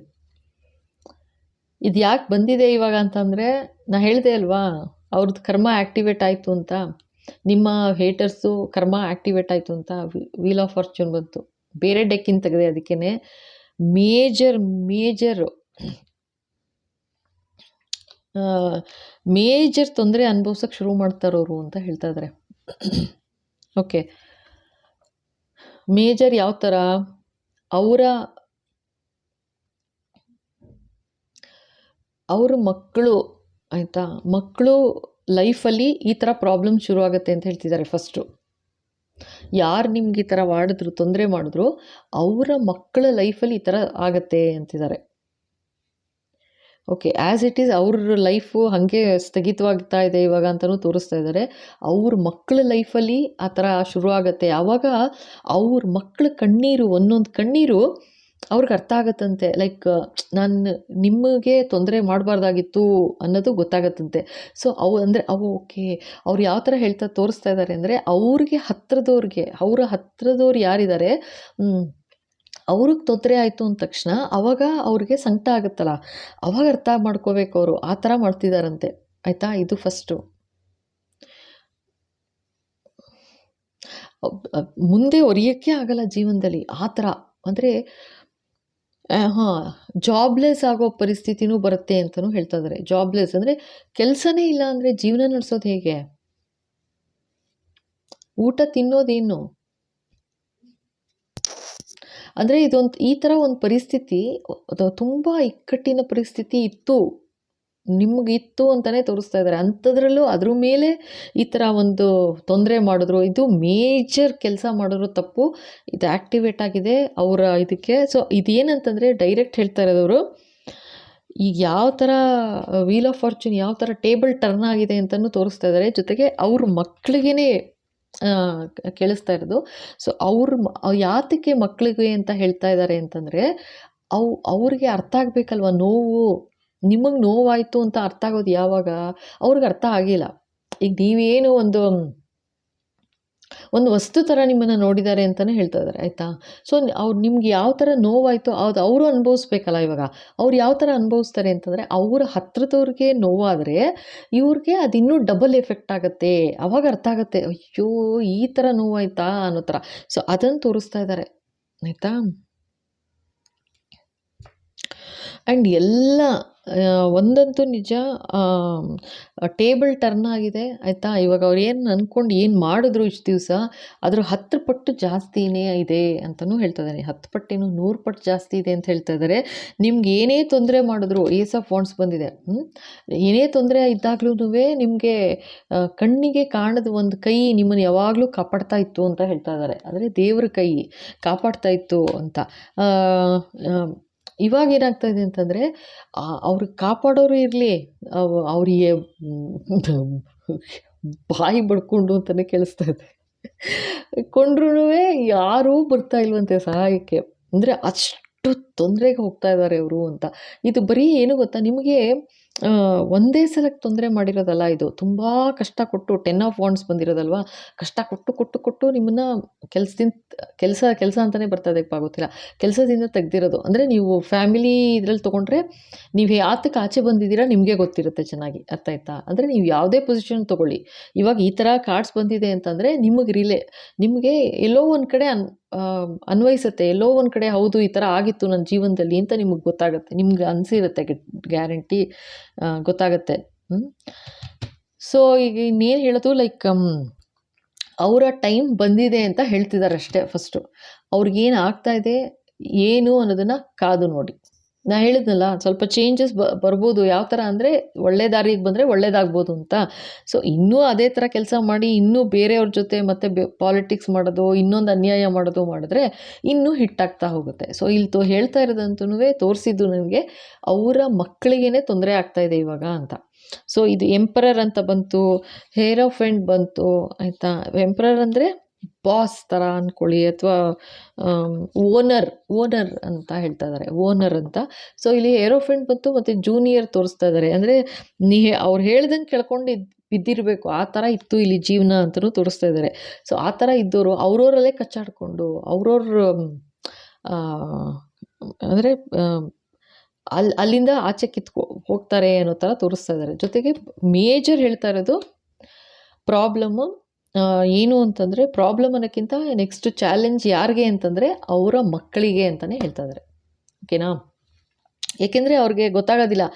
ಇದು ಯಾಕೆ ಬಂದಿದೆ ಇವಾಗ ಅಂತಂದರೆ, ನಾ ಹೇಳಿದೆ ಅಲ್ವಾ ಅವ್ರದ್ದು ಕರ್ಮ ಆ್ಯಕ್ಟಿವೇಟ್ ಆಯಿತು ಅಂತ, ನಿಮ್ಮ ಹೇಟರ್ಸು ಕರ್ಮ ಆ್ಯಕ್ಟಿವೇಟ್ ಆಯಿತು ಅಂತ. ವೀಲ್ ಆಫ್ ಫಾರ್ಚೂನ್ ಬಂತು, ಬೇರೆ ಡೆಕ್ಕಿಂದ ತೆಗೆದೆ. ಅದಕ್ಕೇ ಮೇಜರ್ ತೊಂದರೆ ಅನುಭವಿಸೋಕ್ಕೆ ಶುರು ಮಾಡ್ತಾರವರು ಅಂತ ಹೇಳ್ತಾ ಇದ್ದಾರೆ. ಓಕೆ, ಮೇಜರ್ ಯಾವ ಥರ? ಅವ್ರ ಮಕ್ಕಳು, ಆಯಿತಾ? ಮಕ್ಕಳು ಲೈಫಲ್ಲಿ ಈ ಥರ ಪ್ರಾಬ್ಲಮ್ ಶುರು ಆಗುತ್ತೆ ಅಂತ ಹೇಳ್ತಿದ್ದಾರೆ. ಫಸ್ಟು ಯಾರು ನಿಮ್ಗೆ ಈ ಥರ ಮಾಡಿದ್ರು, ತೊಂದರೆ ಮಾಡಿದ್ರು, ಅವರ ಮಕ್ಕಳ ಲೈಫಲ್ಲಿ ಈ ಥರ ಆಗತ್ತೆ ಅಂತಿದ್ದಾರೆ. ಓಕೆ, ಆ್ಯಸ್ ಇಟ್ ಈಸ್ ಅವ್ರ ಲೈಫು ಹಾಗೆ ಸ್ಥಗಿತವಾಗ್ತಾ ಇದೆ ಇವಾಗ ಅಂತಲೂ ತೋರಿಸ್ತಾ ಇದ್ದಾರೆ. ಅವ್ರ ಮಕ್ಕಳ ಲೈಫಲ್ಲಿ ಆ ಥರ ಶುರು ಆಗುತ್ತೆ. ಆವಾಗ ಅವ್ರ ಮಕ್ಕಳ ಕಣ್ಣೀರು, ಒಂದೊಂದು ಕಣ್ಣೀರು ಅವ್ರಿಗೆ ಅರ್ಥ ಆಗುತ್ತಂತೆ. ಲೈಕ್ ನಾನು ನಿಮಗೆ ತೊಂದರೆ ಮಾಡಬಾರ್ದಾಗಿತ್ತು ಅನ್ನೋದು ಗೊತ್ತಾಗತ್ತಂತೆ. ಸೊ ಓಕೆ, ಅವ್ರು ಯಾವ ಥರ ತೋರಿಸ್ತಾ ಇದ್ದಾರೆ ಅಂದರೆ, ಅವ್ರ ಹತ್ರದವ್ರು ಯಾರಿದ್ದಾರೆ ಅವ್ರಿಗೆ ತೊಂದರೆ ಆಯಿತು ಅಂದ ತಕ್ಷಣ ಅವಾಗ ಅವ್ರಿಗೆ ಸಂಕಟ ಆಗುತ್ತಲ್ಲ, ಅವಾಗ ಅರ್ಥ ಮಾಡ್ಕೋಬೇಕು ಅವರು. ಆ ಥರ ಮಾಡ್ತಿದ್ದಾರಂತೆ, ಆಯಿತಾ? ಇದು ಫಸ್ಟು. ಮುಂದೆ ಒರೆಯೋಕ್ಕೆ ಆಗಲ್ಲ ಜೀವನದಲ್ಲಿ ಆ ಥರ. ಅಂದರೆ ಜಾಬ್ಲೆಸ್ ಆಗೋ ಪರಿಸ್ಥಿತಿನೂ ಬರುತ್ತೆ ಅಂತಲೂ ಹೇಳ್ತಾ ಇದ್ದಾರೆ. ಜಾಬ್ಲೆಸ್ ಅಂದರೆ ಕೆಲಸನೇ ಇಲ್ಲ ಅಂದರೆ ಜೀವನ ನಡೆಸೋದು ಹೇಗೆ? ಊಟ ತಿನ್ನೋದೇನು? ಅಂದರೆ ಈ ಥರ ಒಂದು ಪರಿಸ್ಥಿತಿ, ತುಂಬ ಇಕ್ಕಟ್ಟಿನ ಪರಿಸ್ಥಿತಿ ನಿಮಗಿತ್ತು ಅಂತಲೇ ತೋರಿಸ್ತಾ ಇದ್ದಾರೆ. ಅಂಥದ್ರಲ್ಲೂ ಅದ್ರ ಮೇಲೆ ಈ ಥರ ಒಂದು ತೊಂದರೆ ಮಾಡಿದ್ರು. ಇದು ಮೇಜರ್ ಕೆಲಸ ಮಾಡಿದ್ರು ತಪ್ಪು. ಇದು ಆ್ಯಕ್ಟಿವೇಟ್ ಆಗಿದೆ ಅವರ ಇದಕ್ಕೆ. ಸೊ ಇದೇನಂತಂದರೆ ಡೈರೆಕ್ಟ್ ಹೇಳ್ತಾ ಇರೋದವರು, ಈಗ ಯಾವ ಥರ ವೀಲ್ ಆಫ್ ಫಾರ್ಚೂನ್ ಯಾವ ಥರ ಟೇಬಲ್ ಟರ್ನ್ ಆಗಿದೆ ಅಂತಲೂ ತೋರಿಸ್ತಾ ಇದ್ದಾರೆ. ಜೊತೆಗೆ ಅವ್ರ ಮಕ್ಕಳಿಗೇ ಕೇಳಿಸ್ತಾ ಇರೋದು. ಸೊ ಯಾತಕ್ಕೆ ಮಕ್ಕಳಿಗೆ ಅಂತ ಹೇಳ್ತಾ ಇದ್ದಾರೆ ಅಂತಂದರೆ, ಅವ್ರಿಗೆ ಅರ್ಥ ಆಗಬೇಕಲ್ವ ನೋವು. ನಿಮಗೆ ನೋವಾಯಿತು ಅಂತ ಅರ್ಥ ಆಗೋದು ಯಾವಾಗ? ಅವ್ರಿಗೆ ಅರ್ಥ ಆಗಿಲ್ಲ. ಈಗ ನೀವೇನು ಒಂದು ವಸ್ತು ಥರ ನಿಮ್ಮನ್ನು ನೋಡಿದ್ದಾರೆ ಅಂತಲೇ ಹೇಳ್ತಾ ಇದ್ದಾರೆ, ಆಯಿತಾ? ಸೊ ನಿಮ್ಗೆ ಯಾವ ಥರ ನೋವಾಯಿತು ಅದು ಅವರು ಅನುಭವಿಸ್ಬೇಕಲ್ಲ. ಇವಾಗ ಅವ್ರು ಯಾವ ಥರ ಅನುಭವಿಸ್ತಾರೆ ಅಂತಂದರೆ, ಅವರ ಹತ್ರದವ್ರಿಗೆ ನೋವಾದರೆ ಇವ್ರಿಗೆ ಅದು ಇನ್ನೂ ಡಬಲ್ ಎಫೆಕ್ಟ್ ಆಗುತ್ತೆ. ಅವಾಗ ಅರ್ಥ ಆಗುತ್ತೆ, ಅಯ್ಯೋ ಈ ಥರ ನೋವಾಯ್ತಾ ಅನ್ನೋ ಥರ. ಸೊ ಅದನ್ನು ತೋರಿಸ್ತಾ ಇದ್ದಾರೆ, ಆಯಿತಾ? ಆ್ಯಂಡ್ ಎಲ್ಲ ಒಂದಂತೂ ನಿಜ, ಟೇಬಲ್ ಟರ್ನ್ ಆಗಿದೆ, ಆಯಿತಾ? ಇವಾಗ ಅವ್ರು ಏನು ಅಂದ್ಕೊಂಡು ಏನು ಮಾಡಿದ್ರು ಇಷ್ಟು ದಿವಸ ಅದ್ರ 10 ಪಟ್ಟು ಜಾಸ್ತಿನೇ ಇದೆ ಅಂತಲೂ ಹೇಳ್ತಾ ಇದ್ದಾರೆ. 10 ಪಟ್ಟೇನು 100 ಪಟ್ಟು ಜಾಸ್ತಿ ಇದೆ ಅಂತ ಹೇಳ್ತಾ ಇದ್ದಾರೆ. ನಿಮ್ಗೆ ಏನೇ ತೊಂದರೆ ಮಾಡಿದ್ರು, ಏಸ್ ಆಫ್ ವಾಂಡ್ಸ್ ಬಂದಿದೆ, ಏನೇ ತೊಂದರೆ ಇದ್ದಾಗ್ಲೂ ನಿಮಗೆ ಕಣ್ಣಿಗೆ ಕಾಣದ ಒಂದು ಕೈ ನಿಮ್ಮನ್ನು ಯಾವಾಗಲೂ ಕಾಪಾಡ್ತಾ ಇತ್ತು ಅಂತ ಹೇಳ್ತಾ ಇದ್ದಾರೆ. ಅಂದರೆ ದೇವ್ರ ಕೈ ಕಾಪಾಡ್ತಾ ಇತ್ತು ಅಂತ. ಇವಾಗ ಏನಾಗ್ತಾ ಇದೆ ಅಂತಂದರೆ ಅವ್ರಿಗೆ ಕಾಪಾಡೋರು ಇರಲಿ, ಅವರಿಗೆ ಬಾಯಿ ಬಡ್ಕೊಂಡು ಅಂತಲೇ ಕೇಳಿಸ್ತಾ ಇದೆ. ಕೊಂಡ್ರೂ ಯಾರೂ ಬರ್ತಾ ಇಲ್ವಂತೆ ಸಹಾಯಕ್ಕೆ. ಅಂದರೆ ಅಷ್ಟು ತೊಂದರೆಗೆ ಹೋಗ್ತಾ ಇದ್ದಾರೆ ಅವರು ಅಂತ. ಇದು ಬರೀ ಏನು ಗೊತ್ತಾ ನಿಮಗೆ, ಒಂದೇ ಸಲಕ್ಕೆ ತೊಂದರೆ ಮಾಡಿರೋದಲ್ಲ ಇದು. ತುಂಬ ಕಷ್ಟ ಕೊಟ್ಟು 10 ಆಫ್ ವಾಂಡ್ಸ್ ಬಂದಿರೋದಲ್ವಾ, ಕಷ್ಟ ಕೊಟ್ಟು ಕೊಟ್ಟು ಕೊಟ್ಟು ನಿಮ್ಮನ್ನು ಕೆಲಸ ಅಂತಲೇ ಬರ್ತಾ ಇದೆಯಪ್ಪ ಗೊತ್ತಿಲ್ಲ, ಕೆಲಸದಿಂದ ತೆಗ್ದಿರೋದು. ಅಂದರೆ ನೀವು ಫ್ಯಾಮಿಲಿ ಇದ್ರಲ್ಲಿ ತೊಗೊಂಡ್ರೆ ನೀವು ಯಾತಕ್ಕೆ ಆಚೆ ಬಂದಿದ್ದೀರಾ ನಿಮಗೆ ಗೊತ್ತಿರುತ್ತೆ ಚೆನ್ನಾಗಿ, ಅರ್ಥ ಆಯ್ತಾ? ಅಂದರೆ ನೀವು ಯಾವುದೇ ಪೊಸಿಷನ್ ತೊಗೊಳ್ಳಿ, ಇವಾಗ ಈ ಥರ ಕಾರ್ಡ್ಸ್ ಬಂದಿದೆ ಅಂತಂದರೆ ನಿಮಗೆ ಎಲ್ಲೋ ಒಂದು ಕಡೆ ಅನ್ವಯಿಸುತ್ತೆ. ಎಲ್ಲೋ ಒಂದು ಕಡೆ ಹೌದು ಈ ಥರ ಆಗಿತ್ತು ನನ್ನ ಜೀವನದಲ್ಲಿ ಅಂತ ನಿಮಗೆ ಗೊತ್ತಾಗುತ್ತೆ. ನಿಮ್ಗೆ ಅನಿಸಿರುತ್ತೆ ಗ್ಯಾರಂಟಿ ಗೊತ್ತಾಗುತ್ತೆ. ಸೊ ಈಗ ಇನ್ನೇನು ಹೇಳೋದು, ಲೈಕ್ ಅವರ ಟೈಮ್ ಬಂದಿದೆ ಅಂತ ಹೇಳ್ತಿದ್ದಾರೆ ಅಷ್ಟೇ. ಫಸ್ಟು ಅವ್ರಿಗೇನು ಆಗ್ತಾಯಿದೆ ಏನು ಅನ್ನೋದನ್ನು ಕಾದು ನೋಡಿ. ನಾ ಹೇಳಿದ್ನಲ್ಲ ಸ್ವಲ್ಪ ಚೇಂಜಸ್ ಬರ್ಬೋದು. ಯಾವ ಥರ ಅಂದರೆ ಒಳ್ಳೆ ದಾರಿಗೆ ಬಂದರೆ ಒಳ್ಳೇದಾಗ್ಬೋದು ಅಂತ. ಸೊ ಇನ್ನೂ ಅದೇ ಥರ ಕೆಲಸ ಮಾಡಿ ಇನ್ನೂ ಬೇರೆಯವ್ರ ಜೊತೆ ಮತ್ತೆ ಪಾಲಿಟಿಕ್ಸ್ ಮಾಡೋದು, ಇನ್ನೊಂದು ಅನ್ಯಾಯ ಮಾಡೋದು ಮಾಡಿದ್ರೆ ಇನ್ನೂ ಹಿಟ್ಟಾಗ್ತಾ ಹೋಗುತ್ತೆ. ಸೊ ಇಲ್ಲಿ ಹೇಳ್ತಾ ಇರೋದಂತೂ ತೋರಿಸಿದ್ದು ನನಗೆ ಅವರ ಮಕ್ಕಳಿಗೇ ತೊಂದರೆ ಆಗ್ತಾಯಿದೆ ಇವಾಗ ಅಂತ. ಸೊ ಇದು ಎಂಪರರ್ ಅಂತ ಬಂತು, ಹೇರೋಫೆಂಟ್ ಬಂತು, ಆಯಿತಾ? ಎಂಪರರ್ ಅಂದರೆ ಬಾಸ್ ಥರ ಅಂದ್ಕೊಳ್ಳಿ, ಅಥವಾ ಓನರ್ ಅಂತ ಹೇಳ್ತಾ ಇದ್ದಾರೆ, ಓನರ್ ಅಂತ. ಸೊ ಇಲ್ಲಿ ಏರೋಫೆಂಟ್ ಬಂತು ಮತ್ತು ಜೂನಿಯರ್ ತೋರಿಸ್ತಾ ಇದ್ದಾರೆ. ಅಂದರೆ ಅವ್ರು ಹೇಳ್ದಂಗೆ ಕೇಳ್ಕೊಂಡು ಬಿದ್ದಿರಬೇಕು, ಆ ಥರ ಇತ್ತು ಇಲ್ಲಿ ಜೀವನ ಅಂತಲೂ ತೋರಿಸ್ತಾ ಇದ್ದಾರೆ. ಸೊ ಆ ಥರ ಇದ್ದವರು ಅವ್ರವರಲ್ಲೇ ಕಚ್ಚಾಡಿಕೊಂಡು ಅಂದರೆ ಅಲ್ಲಿಂದ ಆಚೆ ಹೋಗ್ತಾರೆ ಅನ್ನೋ ಥರ ತೋರಿಸ್ತಾ ಇದ್ದಾರೆ. ಜೊತೆಗೆ ಮೇಜರ್ ಹೇಳ್ತಾ ಇರೋದು ಪ್ರಾಬ್ಲಮ್ಮು ಏನು ಅಂತಂದರೆ, ಪ್ರಾಬ್ಲಮ್ ಅನ್ನೋಕ್ಕಿಂತ ನೆಕ್ಸ್ಟ್ ಚಾಲೆಂಜ್ ಯಾರಿಗೆ ಅಂತಂದರೆ ಅವರ ಮಕ್ಕಳಿಗೆ ಅಂತಲೇ ಹೇಳ್ತಾ ಇದ್ದಾರೆ. ಓಕೆನಾ? ಏಕೆಂದರೆ ಅವ್ರಿಗೆ ಗೊತ್ತಾಗೋದಿಲ್ಲ,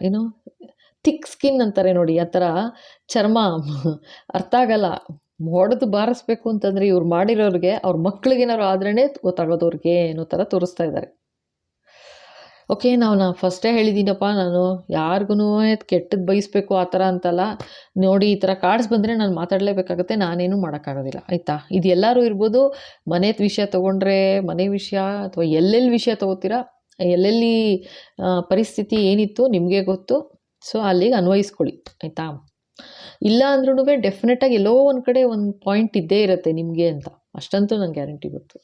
ಏನು ಥಿಕ್ ಸ್ಕಿನ್ ಅಂತಾರೆ ನೋಡಿ, ಆ ಥರ ಚರ್ಮ ಅರ್ಥ ಆಗಲ್ಲ. ಹೊಡೆದು ಬಾರಿಸ್ಬೇಕು ಅಂತಂದರೆ ಇವ್ರು ಮಾಡಿರೋರಿಗೆ ಅವ್ರ ಮಕ್ಳಿಗೇನಾದ್ರು ಆದ್ರೇ ಗೊತ್ತಾಗೋದು ಅವ್ರಿಗೆ ಅನ್ನೋ ಥರ ತೋರಿಸ್ತಾ ಇದ್ದಾರೆ. ಓಕೆ, ನಾನು ಫಸ್ಟೇ ಹೇಳಿದ್ದೀನಪ್ಪ, ನಾನು ಯಾರಿಗೂ ಕೆಟ್ಟದ್ದು ಬಯಸ್ಬೇಕು ಆ ಥರ ಅಂತಲ್ಲ. ನೋಡಿ ಈ ಥರ ಕಾರ್ಡ್ಸ್ ಬಂದರೆ ನಾನು ಮಾತಾಡಲೇಬೇಕಾಗುತ್ತೆ, ನಾನೇನು ಮಾಡೋಕ್ಕಾಗೋದಿಲ್ಲ, ಆಯಿತಾ? ಇದು ಎಲ್ಲರೂ ಇರ್ಬೋದು. ಮನೆ ವಿಷಯ ತೊಗೊಂಡ್ರೆ ಮನೆ ವಿಷಯ, ಅಥವಾ ಎಲ್ಲೆಲ್ಲಿ ವಿಷಯ ತೊಗೋತೀರಾ, ಎಲ್ಲೆಲ್ಲಿ ಪರಿಸ್ಥಿತಿ ಏನಿತ್ತು ನಿಮಗೆ ಗೊತ್ತು. ಸೊ ಅಲ್ಲಿಗೆ ಅನ್ವಯಿಸ್ಕೊಳ್ಳಿ, ಆಯಿತಾ? ಇಲ್ಲ ಅಂದ್ರೂ ಡೆಫಿನೆಟಾಗಿ ಎಲ್ಲೋ ಒಂದು ಕಡೆ ಒಂದು ಪಾಯಿಂಟ್ ಇದ್ದೇ ಇರುತ್ತೆ ನಿಮಗೆ ಅಂತ, ಅಷ್ಟಂತೂ ನನಗೆ ಗ್ಯಾರಂಟಿ ಗೊತ್ತು.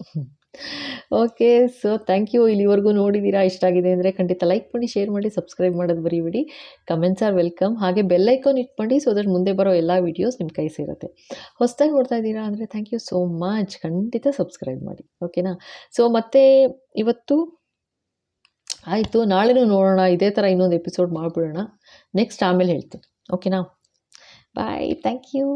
Okay, so thank you. ಇಲ್ಲಿವರೆಗೂ ನೋಡಿದ್ದೀರಾ, ಇಷ್ಟ ಆಗಿದೆ ಅಂದರೆ ಖಂಡಿತ ಲೈಕ್ ಮಾಡಿ, ಶೇರ್ ಮಾಡಿ, ಸಬ್ಸ್ಕ್ರೈಬ್ ಮಾಡೋದು ಬರೀಬಿಡಿ. Comments are welcome. ಹಾಗೆ ಬೆಲ್ ಐಕಾನ್ ಇಟ್ಕೊಂಡು ಸೊ ದಟ್ ಮುಂದೆ ಬರೋ ಎಲ್ಲ ವೀಡಿಯೋಸ್ ನಿಮ್ಮ ಕೈ ಸೇರುತ್ತೆ. ಹೊಸದಾಗಿ ನೋಡ್ತಾ ಇದ್ದೀರಾ ಅಂದರೆ ಥ್ಯಾಂಕ್ ಯು ಸೋ ಮಚ್, ಖಂಡಿತ ಸಬ್ಸ್ಕ್ರೈಬ್ ಮಾಡಿ, ಓಕೆನಾ? ಸೊ ಮತ್ತೆ ಇವತ್ತು ಆಯಿತು, ನಾಳೆನೂ ನೋಡೋಣ, ಇದೇ ಥರ ಇನ್ನೊಂದು ಎಪಿಸೋಡ್ ಮಾಡಿಬಿಡೋಣ. ನೆಕ್ಸ್ಟ್ ಆಮೇಲೆ ಹೇಳ್ತೀನಿ, ಓಕೆನಾ? ಬಾಯ್, ಥ್ಯಾಂಕ್ ಯು.